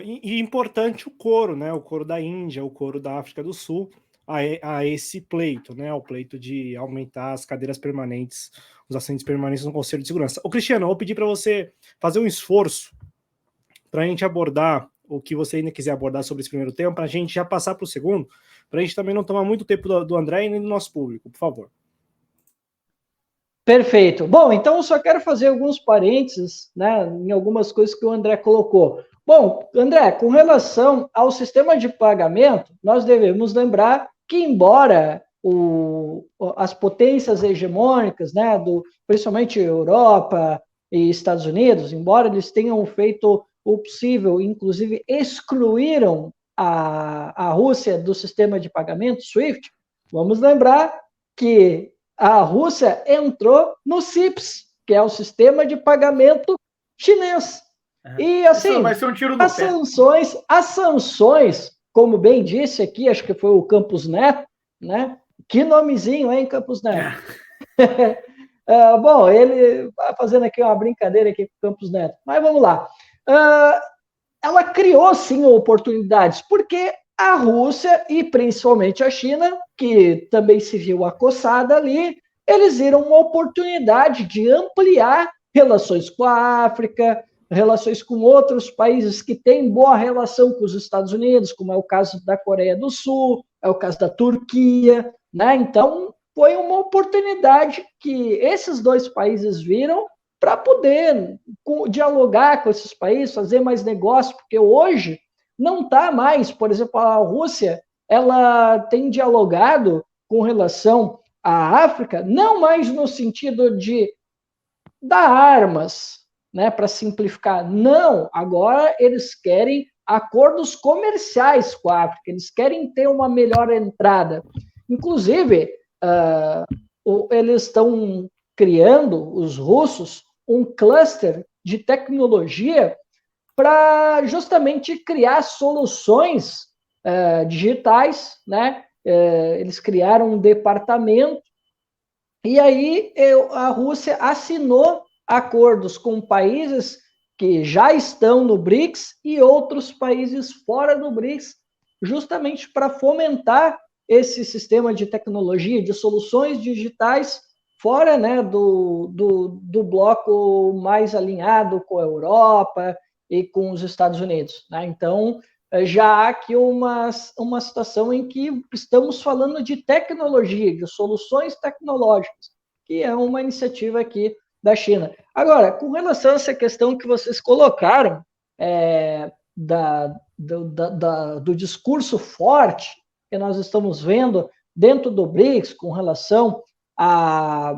E importante o coro, né? O coro da Índia, o coro da África do Sul, a esse pleito, né? O pleito de aumentar as cadeiras permanentes, os assentos permanentes no Conselho de Segurança. Cristiano, eu vou pedir para você fazer um esforço para a gente abordar o que você ainda quiser abordar sobre esse primeiro tema, para a gente já passar para o segundo, para a gente também não tomar muito tempo do André e nem do nosso público, por favor. Perfeito. Bom, então eu só quero fazer alguns parênteses, né, em algumas coisas que o André colocou. Bom, André, com relação ao sistema de pagamento, nós devemos lembrar que, embora as potências hegemônicas, né, principalmente Europa e Estados Unidos, embora eles tenham feito o possível, inclusive excluíram a Rússia do sistema de pagamento, SWIFT, vamos lembrar que a Rússia entrou no CIPS, que é o sistema de pagamento chinês. E assim, isso vai ser um tiro no as sanções, como bem disse aqui, acho que foi o Campos Neto, né? Que nomezinho, hein, Campos Neto? Bom, ele fazendo aqui uma brincadeira aqui com o Campos Neto, mas vamos lá. Ela criou, sim, oportunidades, porque a Rússia e principalmente a China, que também se viu acossada ali, eles viram uma oportunidade de ampliar relações com a África, relações com outros países que têm boa relação com os Estados Unidos, como é o caso da Coreia do Sul, é o caso da Turquia, né? Então, foi uma oportunidade que esses dois países viram para poder dialogar com esses países, fazer mais negócio, porque hoje não está mais, por exemplo, a Rússia, ela tem dialogado com relação à África, não mais no sentido de dar armas, né, para simplificar, não, agora eles querem acordos comerciais com a África, eles querem ter uma melhor entrada. Inclusive, eles estão criando, os russos, um cluster de tecnologia para justamente criar soluções digitais, né? Eles criaram um departamento e aí a Rússia assinou acordos com países que já estão no BRICS e outros países fora do BRICS, justamente para fomentar esse sistema de tecnologia, de soluções digitais fora, né, do bloco mais alinhado com a Europa e com os Estados Unidos, né? Então, já há aqui uma situação em que estamos falando de tecnologia, de soluções tecnológicas, que é uma iniciativa aqui da China. Agora, com relação a essa questão que vocês colocaram, do discurso forte que nós estamos vendo dentro do BRICS com relação à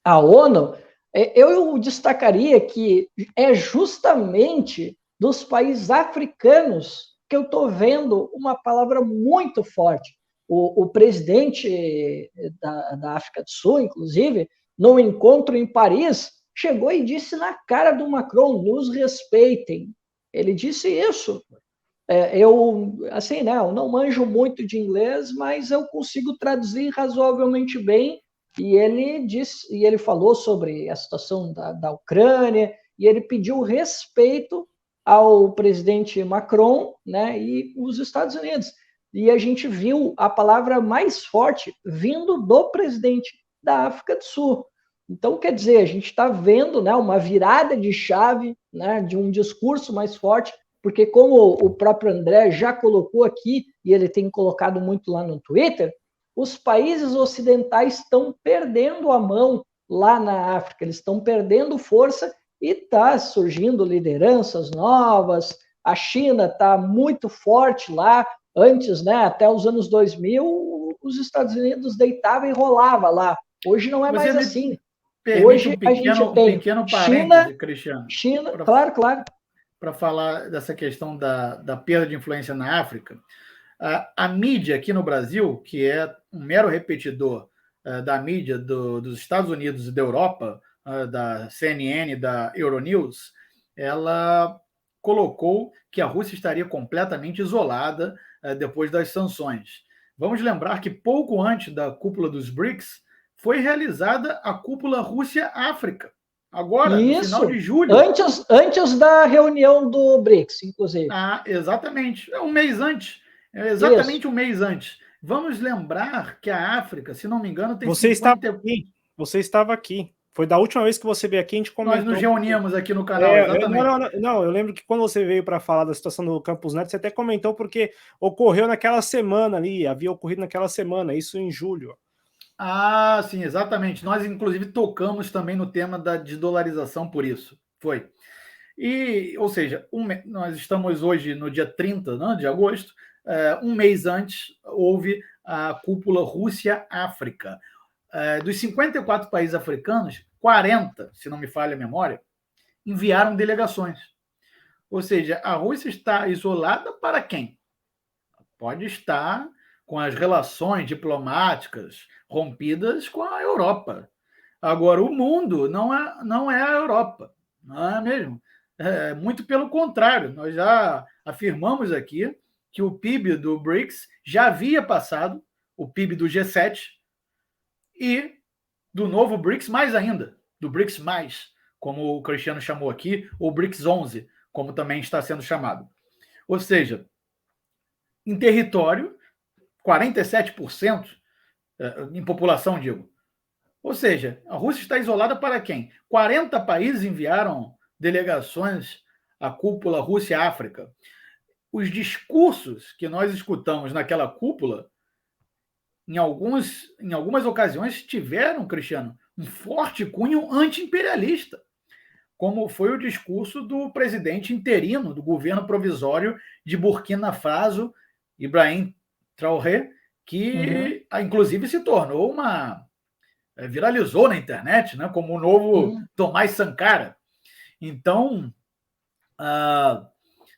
ONU, eu destacaria que é justamente dos países africanos que eu estou vendo uma palavra muito forte. O presidente da África do Sul, inclusive, num encontro em Paris, chegou e disse na cara do Macron, nos respeitem. Ele disse isso. Eu não manjo muito de inglês, mas eu consigo traduzir razoavelmente bem. E ele falou sobre a situação da Ucrânia, e ele pediu respeito ao presidente Macron, né, e os Estados Unidos. E a gente viu a palavra mais forte vindo do presidente da África do Sul. Então, quer dizer, a gente está vendo, né, uma virada de chave, né, de um discurso mais forte, porque como o próprio André já colocou aqui, e ele tem colocado muito lá no Twitter, os países ocidentais estão perdendo a mão lá na África, eles estão perdendo força e está surgindo lideranças novas, a China está muito forte lá, antes, né, até os anos 2000, os Estados Unidos deitavam e rolava lá, hoje não é mais assim. Hoje a gente tem pequeno China, Cristiano, claro. Para falar dessa questão da perda de influência na África, a mídia aqui no Brasil, que é um mero repetidor da mídia dos Estados Unidos e da Europa, da CNN, da Euronews, ela colocou que a Rússia estaria completamente isolada depois das sanções. Vamos lembrar que pouco antes da cúpula dos BRICS foi realizada a cúpula Rússia-África, agora, no final de julho. Antes da reunião do BRICS, inclusive. Exatamente. Um mês antes. Exatamente um mês antes. Vamos lembrar que a África, se não me engano, tem Você estava aqui. Foi da última vez que você veio aqui, a gente comentou. Nós nos reunimos aqui no canal, exatamente. Não, eu lembro que quando você veio para falar da situação do Campus Neto, você até comentou porque ocorreu naquela semana ali, havia ocorrido naquela semana, isso em julho. Sim, exatamente. Nós, inclusive, tocamos também no tema da desdolarização por isso. Foi. Ou seja, nós estamos hoje no dia 30, né, de agosto, um mês antes houve a cúpula Rússia-África. Dos 54 países africanos, 40, se não me falha a memória, enviaram delegações. Ou seja, a Rússia está isolada para quem? Pode estar com as relações diplomáticas rompidas com a Europa. Agora, o mundo não é a Europa, não é mesmo? Muito pelo contrário, nós já afirmamos aqui que o PIB do BRICS já havia passado o PIB do G7 e do novo BRICS mais ainda, do BRICS+, como o Cristiano chamou aqui, ou BRICS 11, como também está sendo chamado. Ou seja, em território, 47% em população, digo. Ou seja, a Rússia está isolada para quem? 40 países enviaram delegações à cúpula Rússia-África. Os discursos que nós escutamos naquela cúpula, em algumas ocasiões, tiveram, Cristiano, um forte cunho anti-imperialista, como foi o discurso do presidente interino do governo provisório de Burkina Faso, Ibrahim Traoré, que inclusive se tornou viralizou na internet, né, como o novo Tomás Sankara. Então,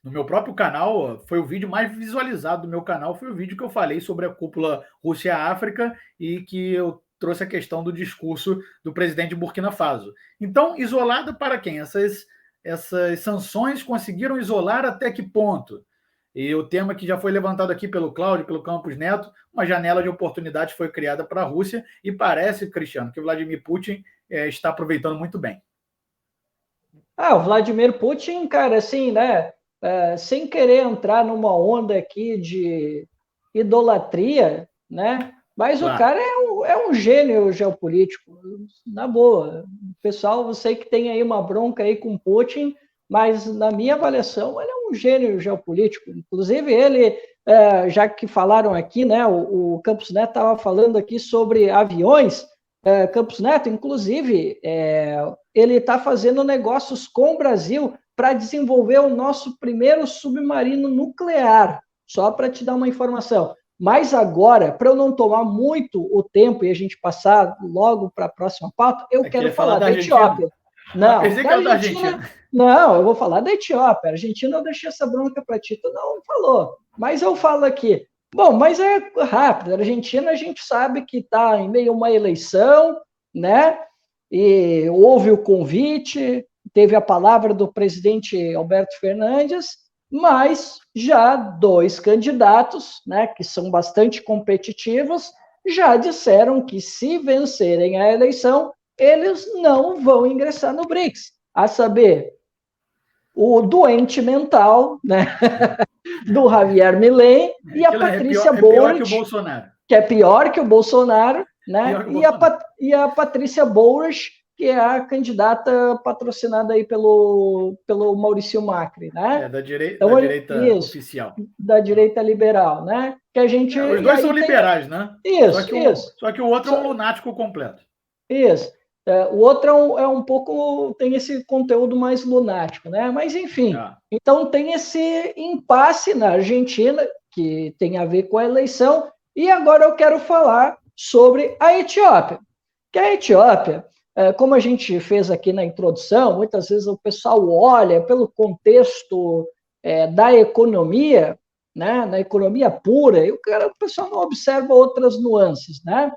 no meu próprio canal, foi o vídeo mais visualizado do meu canal, foi o vídeo que eu falei sobre a cúpula Rússia-África e que eu trouxe a questão do discurso do presidente de Burkina Faso. Então, isolada para quem? Essas sanções conseguiram isolar até que ponto? E o tema que já foi levantado aqui pelo Cláudio, pelo Campos Neto, uma janela de oportunidade foi criada para a Rússia e parece, Cristiano, que o Vladimir Putin está aproveitando muito bem. O Vladimir Putin, cara, assim, né, sem querer entrar numa onda aqui de idolatria, né, mas claro, o cara é um gênio geopolítico, na boa. Pessoal, eu sei que tem aí uma bronca aí com Putin, mas na minha avaliação ele é um um gênio geopolítico. Inclusive, ele, já que falaram aqui, né, o Campos Neto estava falando aqui sobre aviões. Campos Neto, inclusive, ele está fazendo negócios com o Brasil para desenvolver o nosso primeiro submarino nuclear, só para te dar uma informação. Mas agora, para eu não tomar muito o tempo e a gente passar logo para a próxima pauta, eu quero falar da Etiópia. Não, pensei que era da Argentina. Não, eu vou falar da Etiópia. A Argentina eu deixei essa bronca para ti, tu não falou. Mas eu falo aqui. Bom, mas é rápido. A Argentina, a gente sabe que está em meio a uma eleição, né? E houve o convite, teve a palavra do presidente Alberto Fernandes, mas já 2 candidatos, né, que são bastante competitivos, já disseram que se vencerem a eleição, eles não vão ingressar no BRICS. A saber, o doente mental, né, do Javier Milei e a Patrícia Boulos, que é pior que o Bolsonaro, né, e a Patrícia Boulos, que é a candidata patrocinada aí pelo Maurício Macri, né? Da direita oficial. Da direita liberal, né? Que a gente... os dois são liberais, né? Isso. Só que o outro é um lunático completo. Isso. O outro é um pouco... tem esse conteúdo mais lunático, né? Mas, enfim. Então, tem esse impasse na Argentina, que tem a ver com a eleição. E agora eu quero falar sobre a Etiópia. Que a Etiópia... como a gente fez aqui na introdução, muitas vezes o pessoal olha pelo contexto da economia, né, na economia pura, e o pessoal não observa outras nuances, né?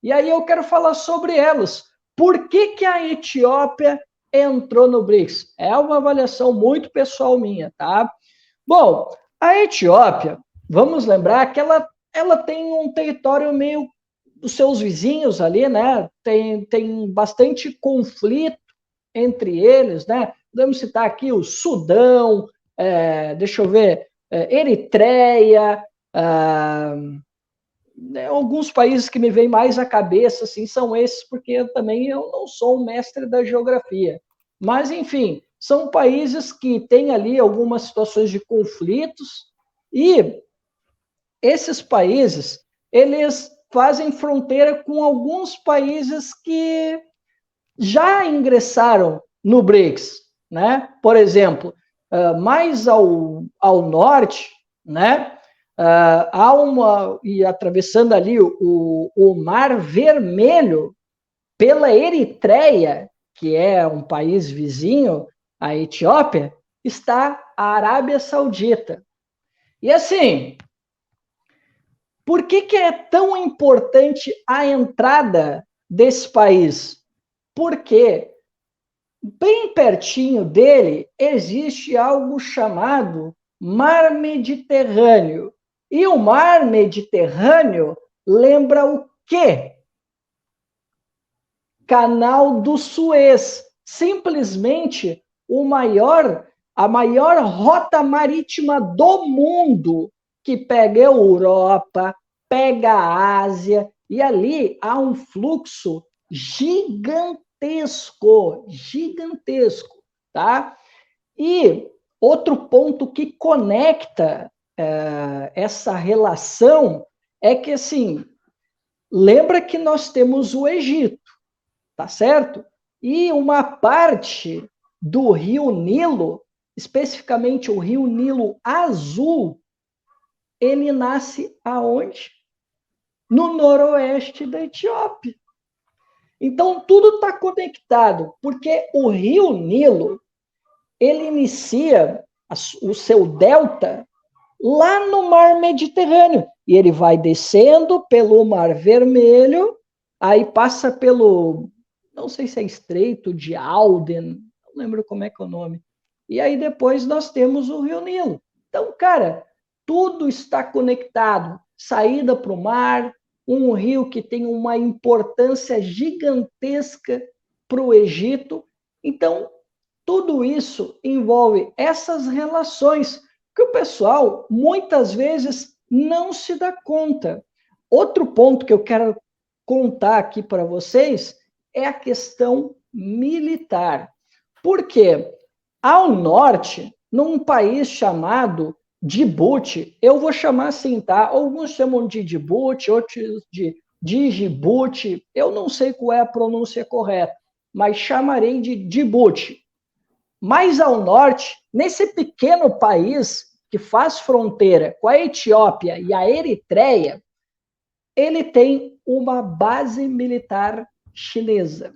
E aí eu quero falar sobre elas. Por que a Etiópia entrou no BRICS? É uma avaliação muito pessoal minha, tá? Bom, a Etiópia, vamos lembrar que ela tem um território meio dos seus vizinhos ali, né? Tem bastante conflito entre eles, né? Podemos citar aqui o Sudão, deixa eu ver, Eritreia, alguns países que me vêm mais à cabeça, assim, são esses, porque eu não sou um mestre da geografia. Mas, enfim, são países que têm ali algumas situações de conflitos, e esses países, eles fazem fronteira com alguns países que já ingressaram no BRICS, né? Por exemplo, mais ao norte, né? E atravessando ali o Mar Vermelho, pela Eritreia, que é um país vizinho à Etiópia, está a Arábia Saudita. E assim, por que é tão importante a entrada desse país? Porque bem pertinho dele existe algo chamado Mar Mediterrâneo. E o Mar Mediterrâneo lembra o quê? Canal do Suez. Simplesmente a maior rota marítima do mundo, que pega a Europa, pega a Ásia, e ali há um fluxo gigantesco, tá? E outro ponto que conecta essa relação é que, assim, lembra que nós temos o Egito, tá certo? E uma parte do Rio Nilo, especificamente o Rio Nilo Azul, ele nasce aonde? No noroeste da Etiópia. Então, tudo está conectado, porque o Rio Nilo, ele inicia o seu delta lá no Mar Mediterrâneo, e ele vai descendo pelo Mar Vermelho, aí passa pelo, não sei se é Estreito de Aden, não lembro como é que é o nome, e aí depois nós temos o Rio Nilo. Então, cara, tudo está conectado, saída para o mar, um rio que tem uma importância gigantesca para o Egito. Então, tudo isso envolve essas relações que o pessoal, muitas vezes, não se dá conta. Outro ponto que eu quero contar aqui para vocês é a questão militar. Porque ao norte, num país chamado Djibouti. Eu vou chamar assim, tá? Alguns chamam de Djibouti, outros de Djibouti. Eu não sei qual é a pronúncia correta, mas chamarei de Djibouti. Mais ao norte, nesse pequeno país que faz fronteira com a Etiópia e a Eritreia, ele tem uma base militar chinesa.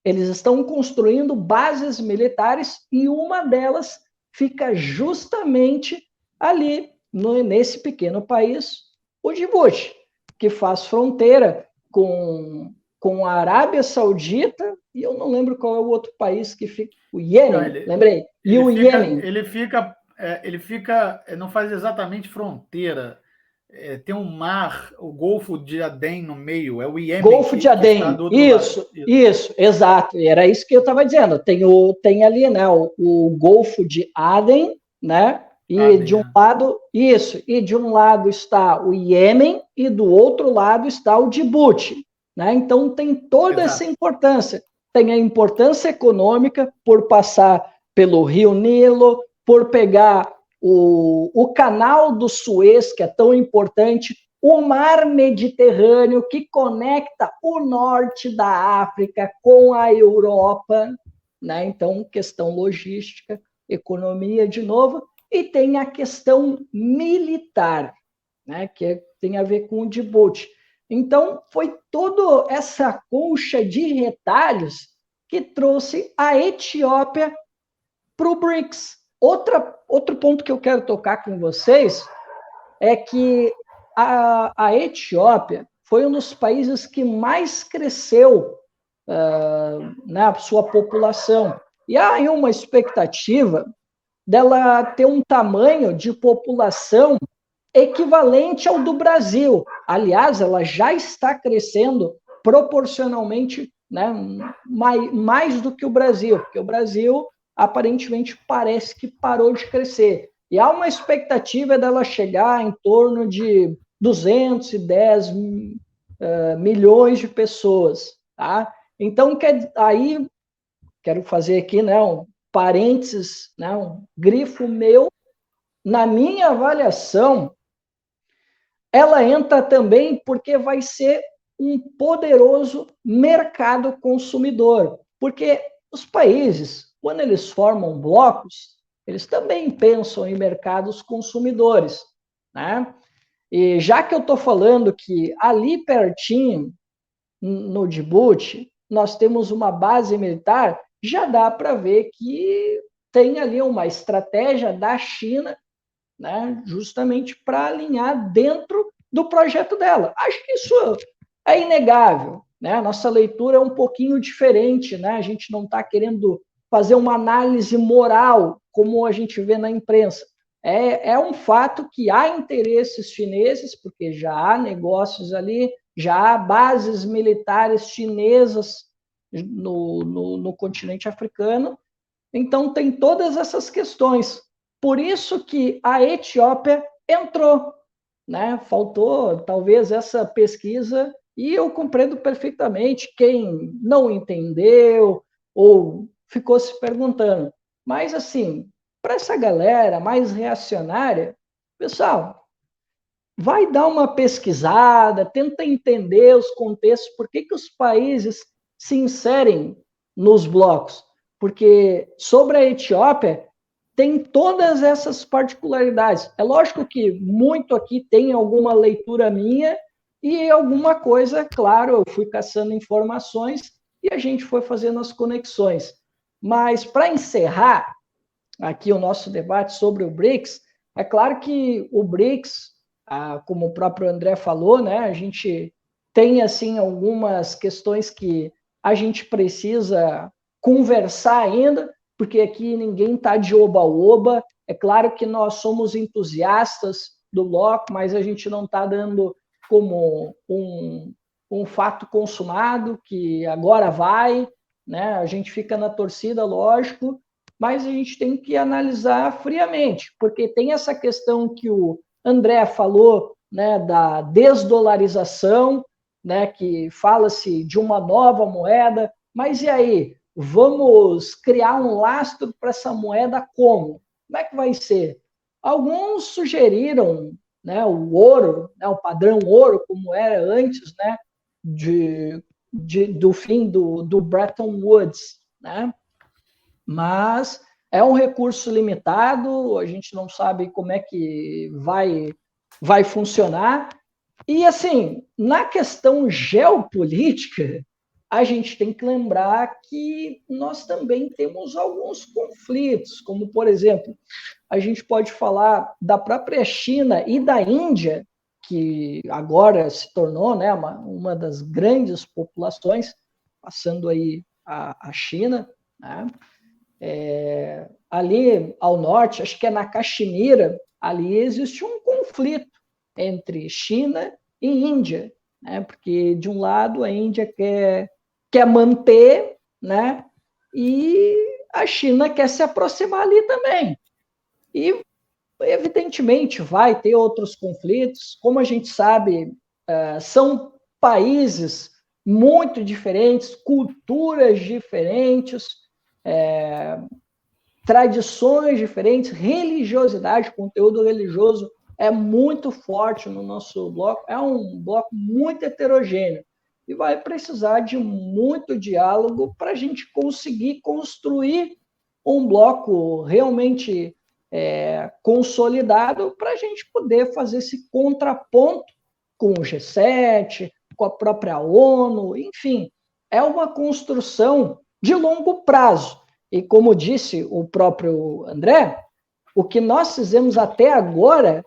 Eles estão construindo bases militares e uma delas fica justamente ali, nesse pequeno país, o Djibouti, que faz fronteira com a Arábia Saudita, e eu não lembro qual é o outro país que fica, o Iêmen, lembrei, e o Iêmen. Ele fica, não faz exatamente fronteira, tem um mar, o Golfo de Adem no meio, é o Iêmen. Golfo de Adem, isso, exato, era isso que eu estava dizendo, tem ali, né, o Golfo de Aden, né, e Aden, de um lado, isso, e de um lado está o Iêmen e do outro lado está o Djibouti, né, então tem toda essa importância, tem a importância econômica por passar pelo Rio Nilo, por pegar o canal do Suez, que é tão importante, o mar Mediterrâneo, que conecta o norte da África com a Europa, né? Então, questão logística, economia de novo, e tem a questão militar, né? Que tem a ver com o Djibouti. Então, foi toda essa colcha de retalhos que trouxe a Etiópia para o BRICS. Outro ponto que eu quero tocar com vocês é que a Etiópia foi um dos países que mais cresceu na sua população. E há aí uma expectativa dela ter um tamanho de população equivalente ao do Brasil. Aliás, ela já está crescendo proporcionalmente, né, mais do que o Brasil, porque o Brasil aparentemente parece que parou de crescer. E há uma expectativa dela chegar em torno de 210 milhões de pessoas. Tá? Então, aí, quero fazer aqui, né, um parênteses, né, um grifo meu. Na minha avaliação, ela entra também porque vai ser um poderoso mercado consumidor. Porque os países, quando eles formam blocos, eles também pensam em mercados consumidores, né? E já que eu estou falando que ali pertinho, no Djibouti, nós temos uma base militar, já dá para ver que tem ali uma estratégia da China, né, justamente para alinhar dentro do projeto dela. Acho que isso é inegável, né? A nossa leitura é um pouquinho diferente, né? A gente não está querendo fazer uma análise moral, como a gente vê na imprensa. É um fato que há interesses chineses, porque já há negócios ali, já há bases militares chinesas no continente africano, então tem todas essas questões. Por isso que a Etiópia entrou, né? Faltou talvez essa pesquisa, e eu compreendo perfeitamente quem não entendeu ou ficou se perguntando. Mas, assim, para essa galera mais reacionária, pessoal, vai dar uma pesquisada, tenta entender os contextos, por que os países se inserem nos blocos. Porque sobre a Etiópia, tem todas essas particularidades. É lógico que muito aqui tem alguma leitura minha e alguma coisa, claro, eu fui caçando informações e a gente foi fazendo as conexões. Mas, para encerrar aqui o nosso debate sobre o BRICS, é claro que o BRICS, como o próprio André falou, né, a gente tem assim algumas questões que a gente precisa conversar ainda, porque aqui ninguém está de oba-oba. É claro que nós somos entusiastas do bloco, mas a gente não está dando como um fato consumado, que agora vai, né? A gente fica na torcida, lógico, mas a gente tem que analisar friamente, porque tem essa questão que o André falou, né, da desdolarização, né, que fala-se de uma nova moeda, mas e aí? Vamos criar um lastro para essa moeda como? Como é que vai ser? Alguns sugeriram, né, o ouro, né, o padrão ouro, como era antes, né, do fim do Bretton Woods, né? Mas é um recurso limitado, a gente não sabe como é que vai funcionar. E, assim, na questão geopolítica, a gente tem que lembrar que nós também temos alguns conflitos, como, por exemplo, a gente pode falar da própria China e da Índia, que agora se tornou, né, uma das grandes populações, passando aí a China, né? Ali ao norte, acho que é na Caxemira, ali existe um conflito entre China e Índia, né? Porque de um lado a Índia quer manter, né? E a China quer se aproximar ali também. E evidentemente vai ter outros conflitos, como a gente sabe, são países muito diferentes, culturas diferentes, tradições diferentes, religiosidade, conteúdo religioso é muito forte no nosso bloco, é um bloco muito heterogêneo e vai precisar de muito diálogo para a gente conseguir construir um bloco realmente consolidado para a gente poder fazer esse contraponto com o G7, com a própria ONU, enfim, é uma construção de longo prazo. E como disse o próprio André, o que nós fizemos até agora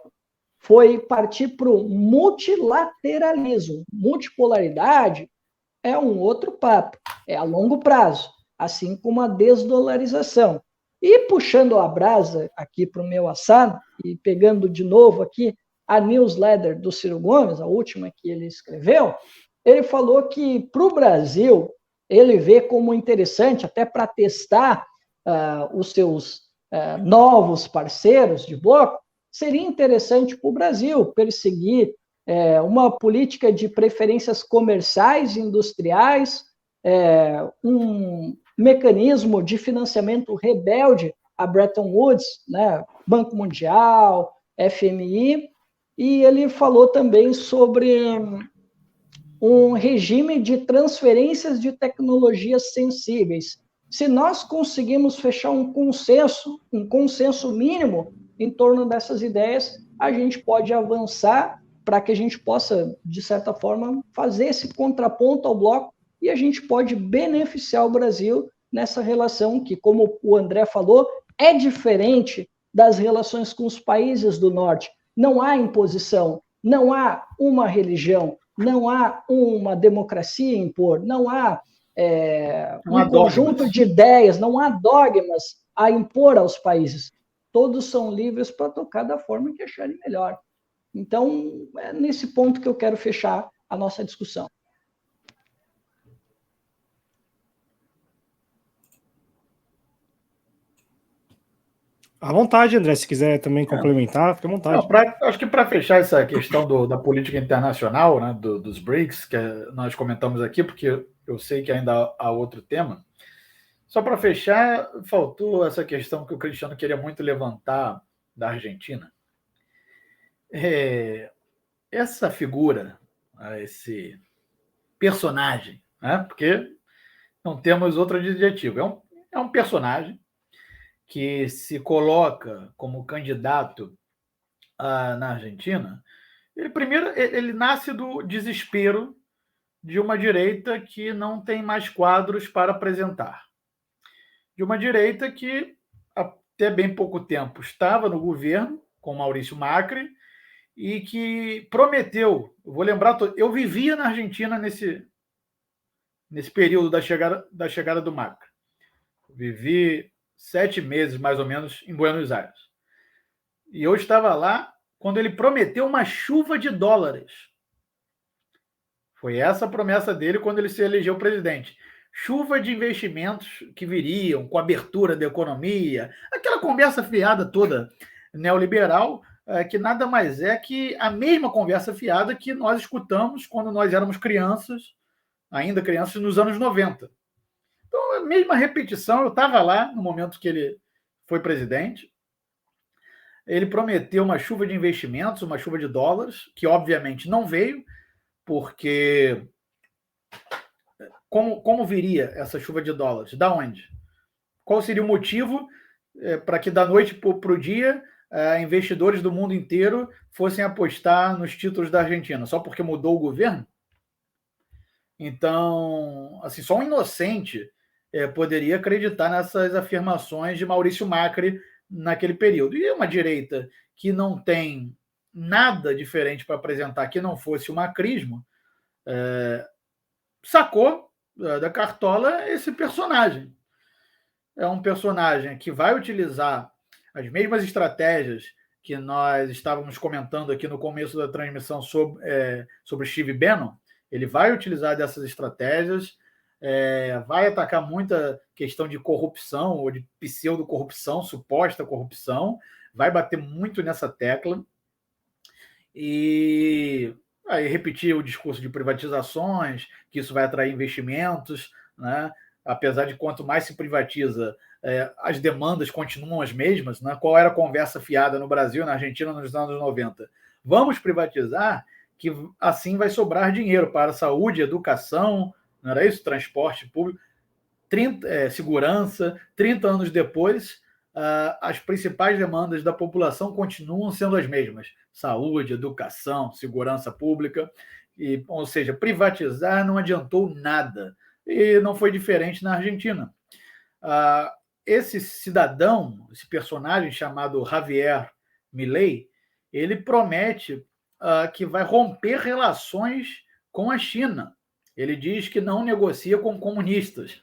foi partir para o multilateralismo. Multipolaridade é um outro papo, é a longo prazo, assim como a desdolarização. E puxando a brasa aqui para o meu assado, e pegando de novo aqui a newsletter do Ciro Gomes, a última que ele escreveu, ele falou que para o Brasil, ele vê como interessante, até para testar os seus novos parceiros de bloco, seria interessante para o Brasil perseguir uma política de preferências comerciais e industriais, um mecanismo de financiamento rebelde a Bretton Woods, né, Banco Mundial, FMI, e ele falou também sobre um regime de transferências de tecnologias sensíveis. Se nós conseguimos fechar um consenso mínimo em torno dessas ideias, a gente pode avançar para que a gente possa, de certa forma, fazer esse contraponto ao bloco e a gente pode beneficiar o Brasil nessa relação que, como o André falou, é diferente das relações com os países do norte. Não há imposição, não há uma religião, não há uma democracia a impor, não há um conjunto de ideias, não há dogmas a impor aos países. Todos são livres para tocar da forma que acharem melhor. Então, é nesse ponto que eu quero fechar a nossa discussão. À vontade, André, se quiser também complementar, fica à vontade. Não, acho que para fechar essa questão da política internacional, né, dos BRICS, que nós comentamos aqui, porque eu sei que ainda há outro tema, só para fechar, faltou essa questão que o Cristiano queria muito levantar da Argentina. Essa figura, esse personagem, né, porque não temos outro adjetivo, é um personagem que se coloca como candidato na Argentina, ele nasce do desespero de uma direita que não tem mais quadros para apresentar. De uma direita que, até bem pouco tempo, estava no governo, com Maurício Macri, e que prometeu, vou lembrar, eu vivia na Argentina nesse período da chegada do Macri. Vivi 7 meses, mais ou menos, em Buenos Aires. E eu estava lá quando ele prometeu uma chuva de dólares. Foi essa a promessa dele quando ele se elegeu presidente. Chuva de investimentos que viriam com abertura da economia, aquela conversa fiada toda neoliberal, que nada mais é que a mesma conversa fiada que nós escutamos quando nós éramos crianças, ainda crianças, nos anos 90. Então, a mesma repetição, eu estava lá no momento que ele foi presidente, Ele prometeu uma chuva de investimentos, uma chuva de dólares, que obviamente não veio, porque como viria essa chuva de dólares? Da onde? Qual seria o motivo para que da noite para o dia investidores do mundo inteiro fossem apostar nos títulos da Argentina? Só porque mudou o governo? Então, assim, só um inocente poderia acreditar nessas afirmações de Maurício Macri naquele período. E uma direita que não tem nada diferente para apresentar que não fosse o macrismo, sacou da cartola esse personagem. É um personagem que vai utilizar as mesmas estratégias que nós estávamos comentando aqui no começo da transmissão sobre Steve Bannon. Ele vai utilizar dessas estratégias, vai atacar muita questão de corrupção ou de pseudo-corrupção, suposta corrupção, vai bater muito nessa tecla e aí repetir o discurso de privatizações, que isso vai atrair investimentos, né? Apesar de quanto mais se privatiza, as demandas continuam as mesmas, né? Qual era a conversa fiada no Brasil, na Argentina, nos anos 90? Vamos privatizar, que assim vai sobrar dinheiro para saúde, educação, não era isso? Transporte público, segurança. 30 anos depois, as principais demandas da população continuam sendo as mesmas: saúde, educação, segurança pública. Ou seja, privatizar não adiantou nada. E não foi diferente na Argentina. Esse cidadão, esse personagem chamado Javier Milei, ele promete que vai romper relações com a China. Ele diz que não negocia com comunistas.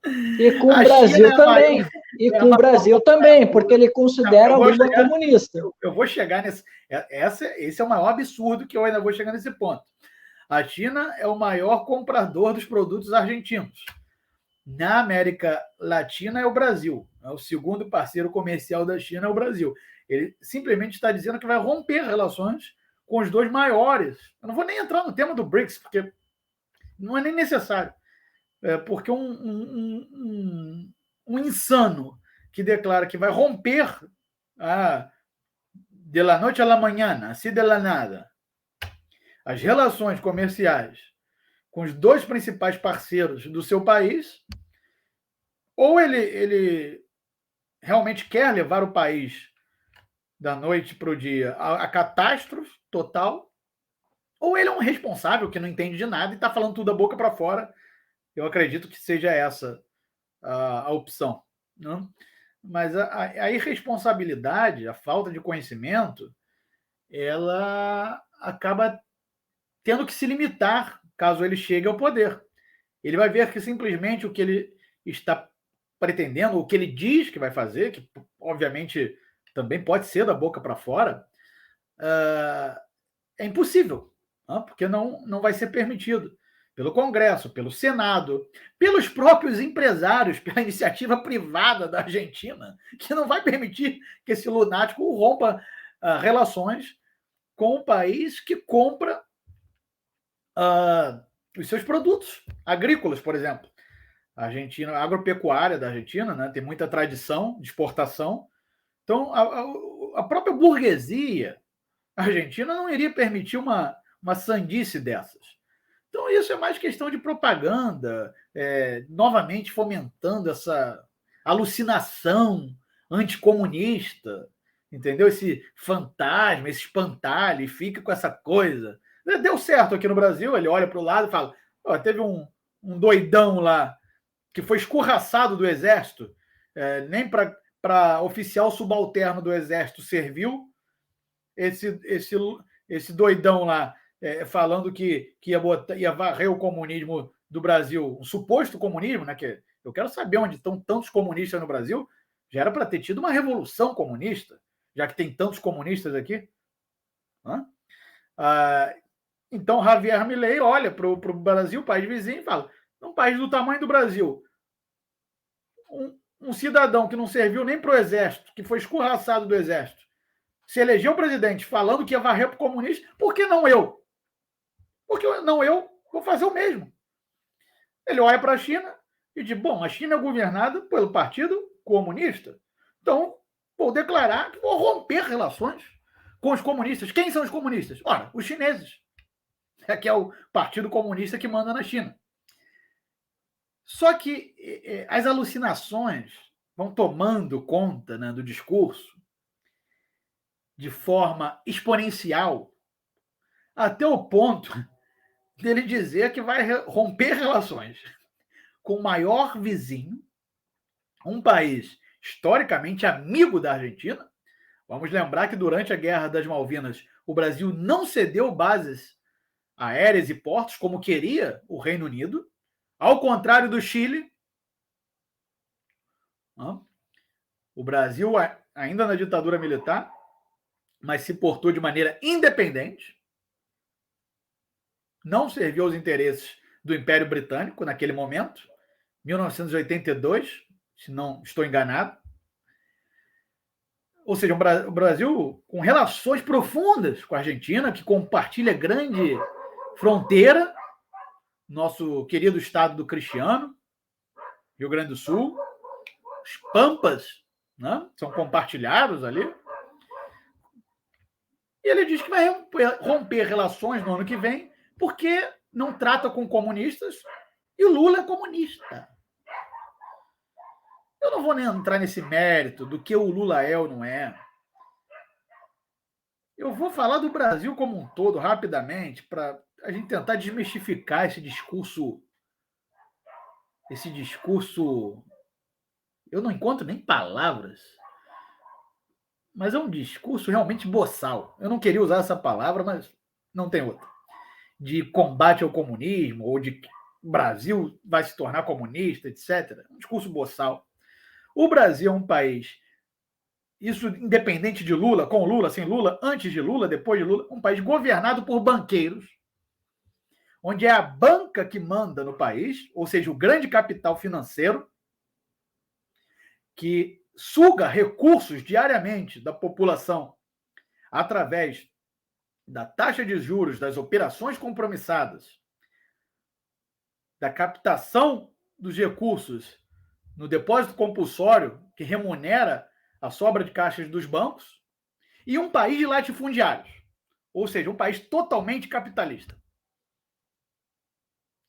E com o Brasil também. E com o Brasil também, porque ele considera a Lula comunista. Eu vou chegar nesse... Esse é o maior absurdo que eu ainda vou chegar nesse ponto. A China é o maior comprador dos produtos argentinos. Na América Latina é o Brasil. O segundo parceiro comercial da China é o Brasil. Ele simplesmente está dizendo que vai romper relações com os dois maiores. Eu não vou nem entrar no tema do BRICS, porque não é nem necessário. Porque um insano que declara que vai romper de la noite à la manhã, assim de la nada, as relações comerciais com os dois principais parceiros do seu país, ou ele realmente quer levar o país da noite para o dia a catástrofe total, ou ele é um responsável que não entende de nada e está falando tudo da boca para fora. Eu acredito que seja essa a opção. Né? Mas a irresponsabilidade, a falta de conhecimento, ela acaba tendo que se limitar caso ele chegue ao poder. Ele vai ver que simplesmente o que ele está pretendendo, o que ele diz que vai fazer, que obviamente também pode ser da boca para fora, é impossível, porque não vai ser permitido pelo Congresso, pelo Senado, pelos próprios empresários, pela iniciativa privada da Argentina, que não vai permitir que esse lunático rompa relações com o país que compra os seus produtos agrícolas, por exemplo. A Argentina, a agropecuária da Argentina, né, tem muita tradição de exportação. Então, a própria burguesia argentina não iria permitir uma sandice dessas. Então, isso é mais questão de propaganda, novamente fomentando essa alucinação anticomunista, entendeu? Esse fantasma, esse espantalho, e fica com essa coisa. Deu certo aqui no Brasil, ele olha para o lado e fala: teve um doidão lá que foi escorraçado do Exército, nem para oficial subalterno do Exército serviu, esse doidão lá falando que ia varrer o comunismo do Brasil, um suposto comunismo, né? Que eu quero saber onde estão tantos comunistas no Brasil. Já era para ter tido uma revolução comunista, já que tem tantos comunistas aqui. Então, Javier Milei olha para o Brasil, país vizinho, e fala: num país do tamanho do Brasil, um cidadão que não serviu nem para o Exército, que foi escorraçado do Exército, se elegeu presidente falando que ia varrer para o comunista, por que não eu? Porque não eu vou fazer o mesmo. Ele olha para a China e diz: bom, a China é governada pelo Partido Comunista, então vou declarar que vou romper relações com os comunistas. Quem são os comunistas? Ora, os chineses. Que é o Partido Comunista que manda na China. Só que as alucinações vão tomando conta, né, do discurso de forma exponencial, até o ponto dele dizer que vai romper relações com o maior vizinho, um país historicamente amigo da Argentina. Vamos lembrar que durante a Guerra das Malvinas o Brasil não cedeu bases aéreas e portos como queria o Reino Unido, ao contrário do Chile. O Brasil, ainda na ditadura militar, mas se portou de maneira independente, não serviu aos interesses do Império Britânico naquele momento, 1982, se não estou enganado. Ou seja, o Brasil com relações profundas com a Argentina, que compartilha grande fronteira, nosso querido estado do Cristiano, Rio Grande do Sul, os Pampas, né, são compartilhados ali. E ele diz que vai romper relações no ano que vem, porque não trata com comunistas e o Lula é comunista. Eu não vou nem entrar nesse mérito do que o Lula é ou não é. Eu vou falar do Brasil como um todo, rapidamente, para a gente tentar desmistificar esse discurso. Eu não encontro nem palavras, mas é um discurso realmente boçal. Eu não queria usar essa palavra, mas não tem outra. De combate ao comunismo, ou de que o Brasil vai se tornar comunista, etc. Um discurso boçal. O Brasil é um país, isso independente de Lula, com Lula, sem Lula, antes de Lula, depois de Lula, um país governado por banqueiros, onde é a banca que manda no país, ou seja, o grande capital financeiro, que suga recursos diariamente da população através da taxa de juros, das operações compromissadas, da captação dos recursos no depósito compulsório, que remunera a sobra de caixas dos bancos, e um país de latifundiários, ou seja, um país totalmente capitalista.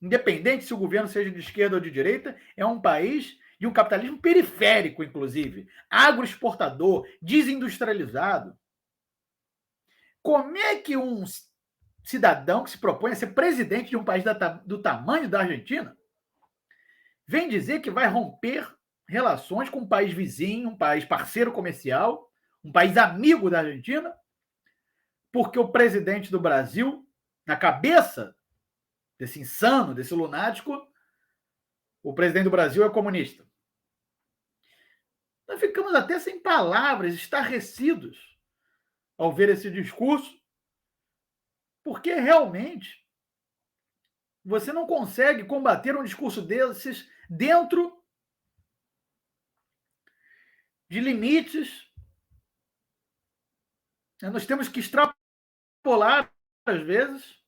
Independente se o governo seja de esquerda ou de direita, é um país de um capitalismo periférico, inclusive, agroexportador, desindustrializado. Como é que um cidadão que se propõe a ser presidente de um país do tamanho da Argentina vem dizer que vai romper relações com um país vizinho, um país parceiro comercial, um país amigo da Argentina, porque o presidente do Brasil, na cabeça desse insano, desse lunático, o presidente do Brasil é comunista? Nós ficamos até sem palavras, estarrecidos ao ver esse discurso, porque realmente você não consegue combater um discurso desses dentro de limites. Nós temos que extrapolar, às vezes,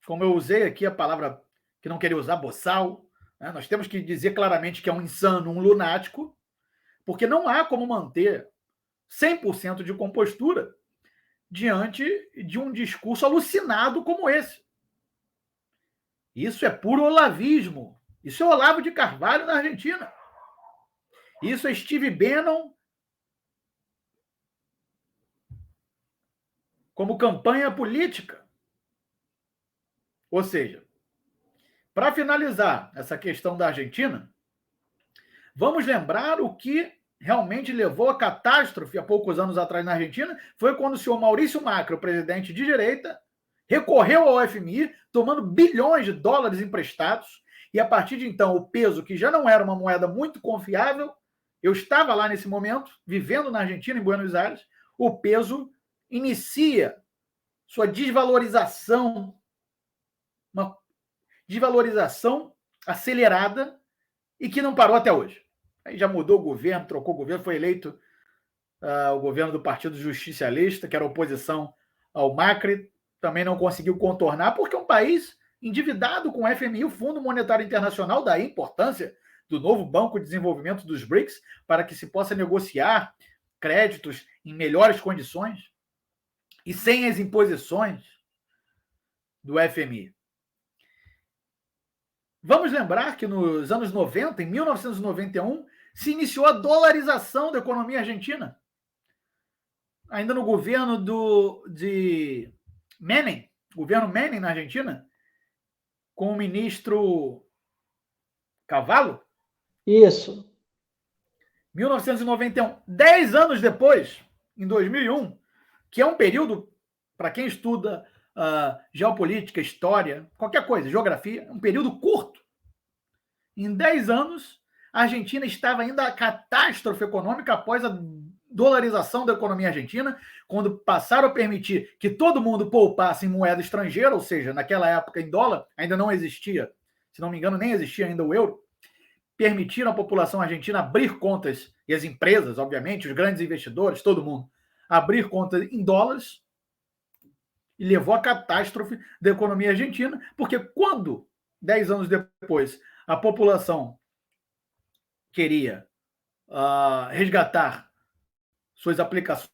como eu usei aqui a palavra que não queria usar, boçal, né? Nós temos que dizer claramente que é um insano, um lunático, porque não há como manter 100% de compostura diante de um discurso alucinado como esse. Isso é puro olavismo. Isso é Olavo de Carvalho na Argentina. Isso é Steve Bannon como campanha política. Ou seja, para finalizar essa questão da Argentina, vamos lembrar o que realmente levou à catástrofe há poucos anos atrás na Argentina, foi quando o senhor Maurício Macri, o presidente de direita, recorreu ao FMI, tomando bilhões de dólares emprestados, e a partir de então o peso, que já não era uma moeda muito confiável, eu estava lá nesse momento, vivendo na Argentina, em Buenos Aires, o peso inicia sua desvalorização, uma desvalorização acelerada e que não parou até hoje. Aí já mudou o governo, trocou o governo, foi eleito o governo do Partido Justicialista, que era oposição ao Macri, também não conseguiu contornar, porque é um país endividado com o FMI, o Fundo Monetário Internacional, daí a importância do novo Banco de Desenvolvimento dos BRICS, para que se possa negociar créditos em melhores condições e sem as imposições do FMI. Vamos lembrar que nos anos 90, em 1991, se iniciou a dolarização da economia argentina. Ainda no governo de Menem, governo Menem na Argentina, com o ministro Cavallo. Isso. 1991. 10 anos depois, em 2001, que é um período, para quem estuda geopolítica, história, qualquer coisa, geografia, um período curto. Em 10 anos, a Argentina estava ainda a catástrofe econômica após a dolarização da economia argentina, quando passaram a permitir que todo mundo poupasse em moeda estrangeira, ou seja, naquela época em dólar, ainda não existia, se não me engano, nem existia ainda o euro, permitiram à população argentina abrir contas, e as empresas, obviamente, os grandes investidores, todo mundo, abrir contas em dólares, e levou à catástrofe da economia argentina, porque quando, 10 anos depois, a população queria resgatar suas aplicações,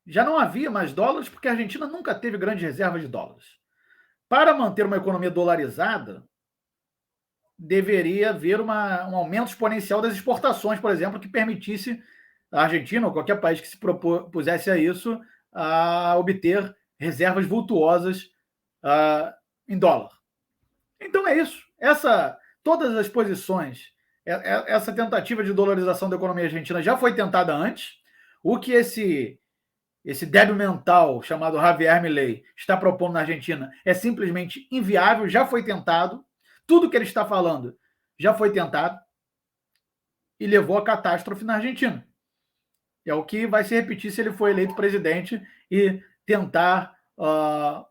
já não havia mais dólares, porque a Argentina nunca teve grandes reservas de dólares. Para manter uma economia dolarizada, deveria haver um aumento exponencial das exportações, por exemplo, que permitisse a Argentina ou qualquer país que se propusesse a isso a obter reservas vultuosas em dólar. Então é isso. Todas as posições, essa tentativa de dolarização da economia argentina já foi tentada antes. O que esse débil mental chamado Javier Milei está propondo na Argentina é simplesmente inviável, já foi tentado. Tudo que ele está falando já foi tentado e levou à catástrofe na Argentina. É o que vai se repetir se ele for eleito presidente e tentar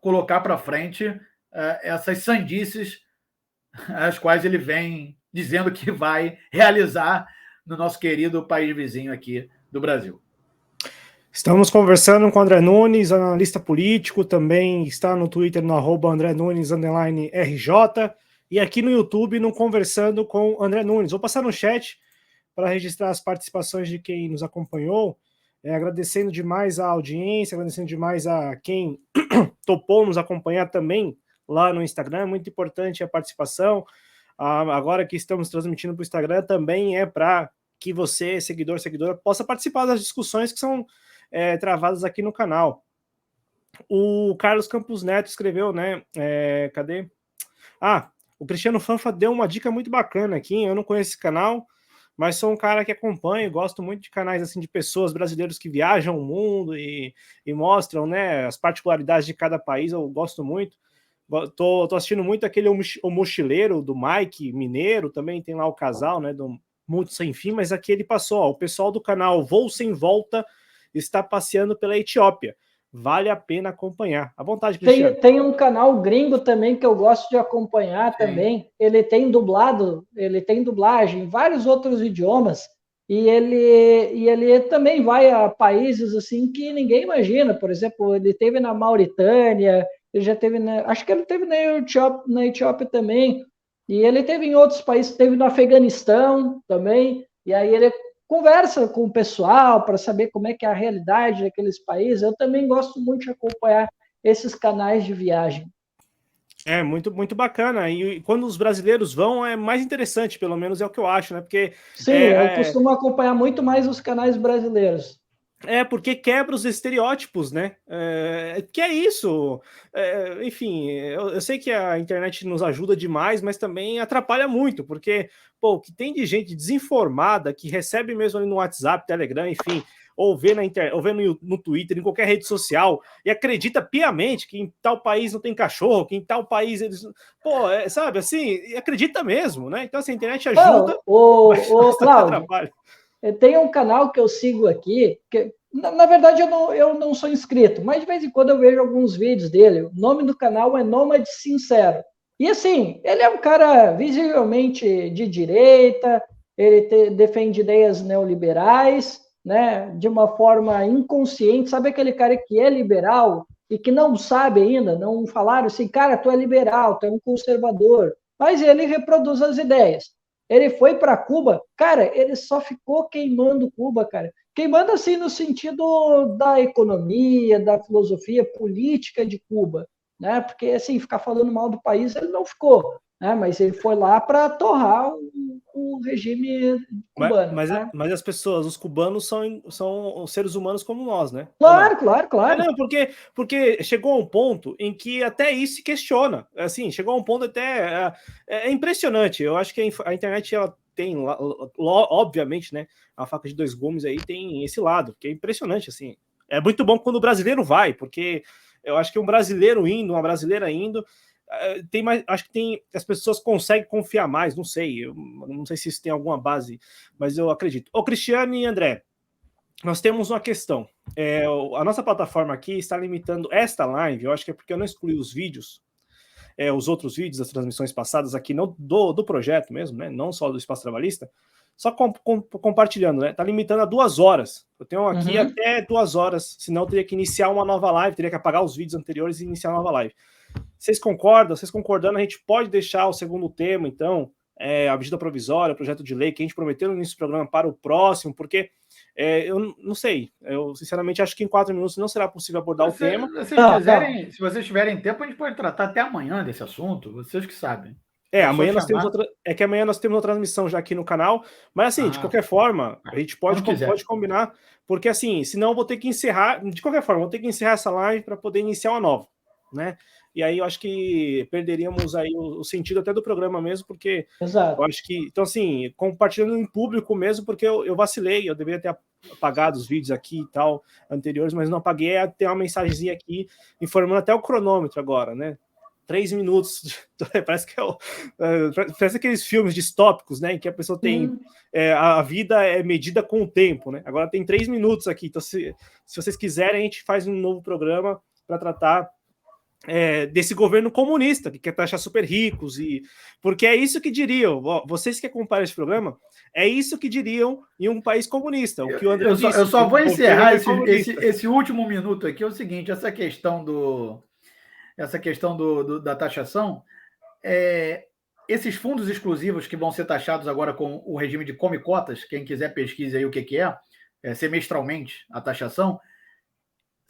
colocar para frente essas sandices as quais ele vem dizendo que vai realizar no nosso querido país vizinho aqui do Brasil. Estamos conversando com o André Nunes, analista político, também está no Twitter no @AndréNunes_RJ e aqui no YouTube no Conversando com o André Nunes. Vou passar no chat para registrar as participações de quem nos acompanhou, agradecendo demais a audiência, agradecendo demais a quem topou nos acompanhar também lá no Instagram, muito importante a participação. Agora que estamos transmitindo para o Instagram, também é para que você, seguidor, seguidora, possa participar das discussões que são travadas aqui no canal. O Carlos Campos Neto escreveu, né? Cadê? O Cristiano Fanfa deu uma dica muito bacana aqui. Eu não conheço esse canal, mas sou um cara que acompanha e gosto muito de canais assim de pessoas brasileiros que viajam o mundo e mostram, né, as particularidades de cada país. Eu gosto muito. Tô assistindo muito aquele O Mochileiro do Mike Mineiro, também tem lá o casal, né, do Mundo Sem Fim, mas aqui ele passou, o pessoal do canal Voo Sem Volta está passeando pela Etiópia. Vale a pena acompanhar. À vontade, Cristiano. Tem um canal gringo também que eu gosto de acompanhar também. Ele tem dublagem em vários outros idiomas. E ele também vai a países assim que ninguém imagina. Por exemplo, ele teve na Mauritânia, ele já teve acho que ele teve na Etiópia também. E ele teve em outros países, teve no Afeganistão também. E aí ele conversa com o pessoal para saber como é que é a realidade daqueles países. Eu também gosto muito de acompanhar esses canais de viagem. É muito, muito bacana. E quando os brasileiros vão, é mais interessante, pelo menos é o que eu acho, né? Porque sim, eu costumo acompanhar muito mais os canais brasileiros. Porque quebra os estereótipos, né? Que é isso. Enfim, eu sei que a internet nos ajuda demais, mas também atrapalha muito, porque, o que tem de gente desinformada que recebe mesmo ali no WhatsApp, Telegram, enfim, ou vê no Twitter, em qualquer rede social, e acredita piamente que em tal país não tem cachorro, que em tal país eles... sabe, assim, acredita mesmo, né? Então, assim, a internet ajuda, mas atrapalha. Tem um canal que eu sigo aqui, que na verdade eu não sou inscrito, mas de vez em quando eu vejo alguns vídeos dele. O nome do canal é Nômade Sincero. E assim, ele é um cara visivelmente de direita, ele defende ideias neoliberais, né, de uma forma inconsciente. Sabe aquele cara que é liberal e que não sabe ainda, não falaram assim, cara, tu é liberal, tu é um conservador, mas ele reproduz as ideias. Ele foi para Cuba, cara, ele só ficou queimando Cuba, cara. Queimando assim no sentido da economia, da filosofia política de Cuba, né? Porque assim, ficar falando mal do país ele não ficou, né? Mas ele foi lá para torrar o regime cubano, né? Mas as pessoas, os cubanos são seres humanos como nós, né? Claro, claro, claro. Não, porque chegou a um ponto em que até isso se questiona. Assim, chegou a um ponto até... É impressionante. Eu acho que a internet, ela tem, obviamente, né? A faca de dois gumes aí tem esse lado, que é impressionante, assim. É muito bom quando o brasileiro vai, porque eu acho que um brasileiro indo, uma brasileira indo, tem mais, acho que tem, as pessoas conseguem confiar mais, não sei, eu não sei se isso tem alguma base, mas eu acredito. Ô, Cristiano e André, nós temos uma questão. A nossa plataforma aqui está limitando esta live, eu acho que é porque eu não excluí os vídeos, os outros vídeos das transmissões passadas aqui do projeto mesmo, né? Não só do Espaço Trabalhista, só compartilhando, né? Tá limitando a 2 horas. Eu tenho aqui até 2 horas, senão eu teria que iniciar uma nova live, teria que apagar os vídeos anteriores e iniciar uma nova live. Vocês concordam? Vocês concordando, a gente pode deixar o segundo tema, então, a medida provisória, o projeto de lei que a gente prometeu no início do programa para o próximo, porque eu não sei, eu sinceramente acho que em 4 minutos não será possível abordar o tema. Se vocês tiverem tempo, a gente pode tratar até amanhã desse assunto, vocês que sabem. Amanhã nós temos que amanhã nós temos uma transmissão já aqui no canal, mas assim, de qualquer forma, a gente pode combinar, porque assim, senão eu vou ter que encerrar, de qualquer forma, vou ter que encerrar essa live para poder iniciar uma nova, né? E aí eu acho que perderíamos aí o sentido até do programa mesmo, porque Exato. Eu acho que, então assim, compartilhando em público mesmo, porque eu vacilei, eu deveria ter apagado os vídeos aqui e tal, anteriores, mas não apaguei, tem uma mensagenzinha aqui, informando até o cronômetro agora, né? 3 minutos, parece que parece aqueles filmes distópicos, né, em que a pessoa tem, a vida é medida com o tempo, né? Agora tem 3 minutos aqui, então se vocês quiserem, a gente faz um novo programa para tratar desse governo comunista, que quer taxar super ricos, porque é isso que diriam, vocês que acompanham esse programa, é isso que diriam em um país comunista. O que o André disse, eu só vou encerrar esse último minuto aqui, é o seguinte, essa questão da taxação, esses fundos exclusivos que vão ser taxados agora com o regime de come-cotas, quem quiser pesquise aí o que é semestralmente a taxação,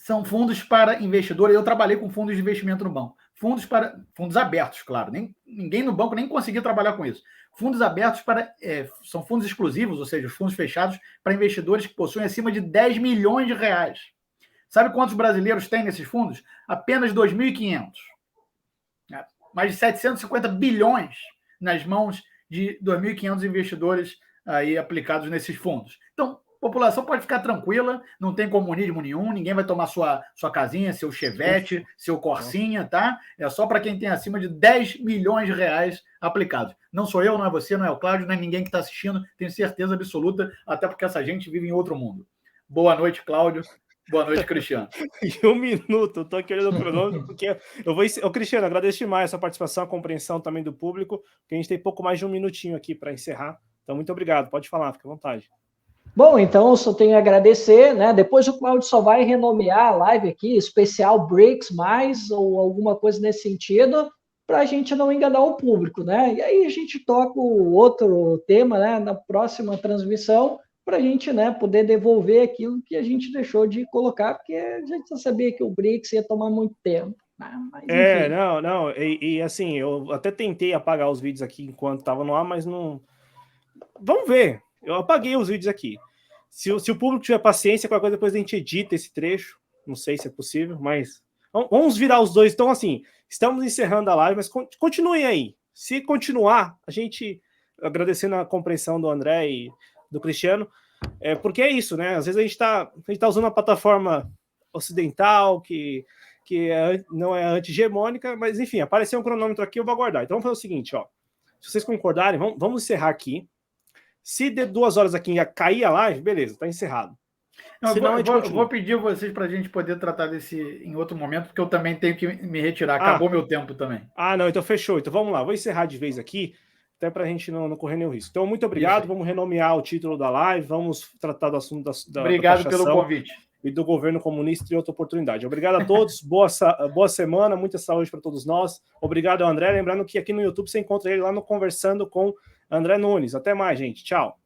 são fundos para investidores. Eu trabalhei com fundos de investimento no banco. Fundos abertos, claro. Ninguém no banco nem conseguia trabalhar com isso. Fundos abertos são fundos exclusivos, ou seja, fundos fechados para investidores que possuem acima de 10 milhões de reais. Sabe quantos brasileiros têm nesses fundos? Apenas 2.500. Mais de 750 bilhões nas mãos de 2.500 investidores aí aplicados nesses fundos. Então, a população pode ficar tranquila, não tem comunismo nenhum, ninguém vai tomar sua casinha, seu Chevette, seu Corsinha, tá? É só para quem tem acima de 10 milhões de reais aplicados. Não sou eu, não é você, não é o Cláudio, não é ninguém que está assistindo, tenho certeza absoluta, até porque essa gente vive em outro mundo. Boa noite, Cláudio. Boa noite, Cristiano. E 1 minuto, eu tô aqui olhando o cronômetro, porque Cristiano, agradeço demais a sua participação, a compreensão também do público, porque a gente tem pouco mais de 1 minutinho aqui para encerrar. Então, muito obrigado, pode falar, fica à vontade. Bom, então eu só tenho a agradecer, né? Depois o Cláudio só vai renomear a live aqui, especial BRICS+, ou alguma coisa nesse sentido, para a gente não enganar o público, né? E aí a gente toca o outro tema, né, na próxima transmissão, para a gente, né, poder devolver aquilo que a gente deixou de colocar, porque a gente já sabia que o BRICS ia tomar muito tempo. Né? Mas, enfim. Não, e assim, eu até tentei apagar os vídeos aqui enquanto estava no ar, mas não... Vamos ver, eu apaguei os vídeos aqui. Se o público tiver paciência, qualquer coisa depois a gente edita esse trecho, não sei se é possível, mas vamos virar os dois. Então, assim, estamos encerrando a live, mas continuem aí. Se continuar, a gente, agradecendo a compreensão do André e do Cristiano, porque é isso, né? Às vezes a gente tá usando uma plataforma ocidental que não é anti-hegemônica, mas enfim, apareceu um cronômetro aqui, eu vou aguardar. Então vamos fazer o seguinte, ó. Se vocês concordarem, vamos encerrar aqui. Se de 2 horas aqui já cair a live, beleza, tá encerrado. Vou pedir a vocês para a gente poder tratar desse em outro momento, porque eu também tenho que me retirar. Acabou meu tempo também. Não, então fechou. Então vamos lá, vou encerrar de vez aqui, até para a gente não correr nenhum risco. Então, muito obrigado. Vamos renomear o título da live, vamos tratar do assunto Obrigado pelo convite. E do governo comunista e outra oportunidade. Obrigado a todos, boa semana, muita saúde para todos nós. Obrigado ao André. Lembrando que aqui no YouTube você encontra ele lá no Conversando com André Nunes. Até mais, gente. Tchau.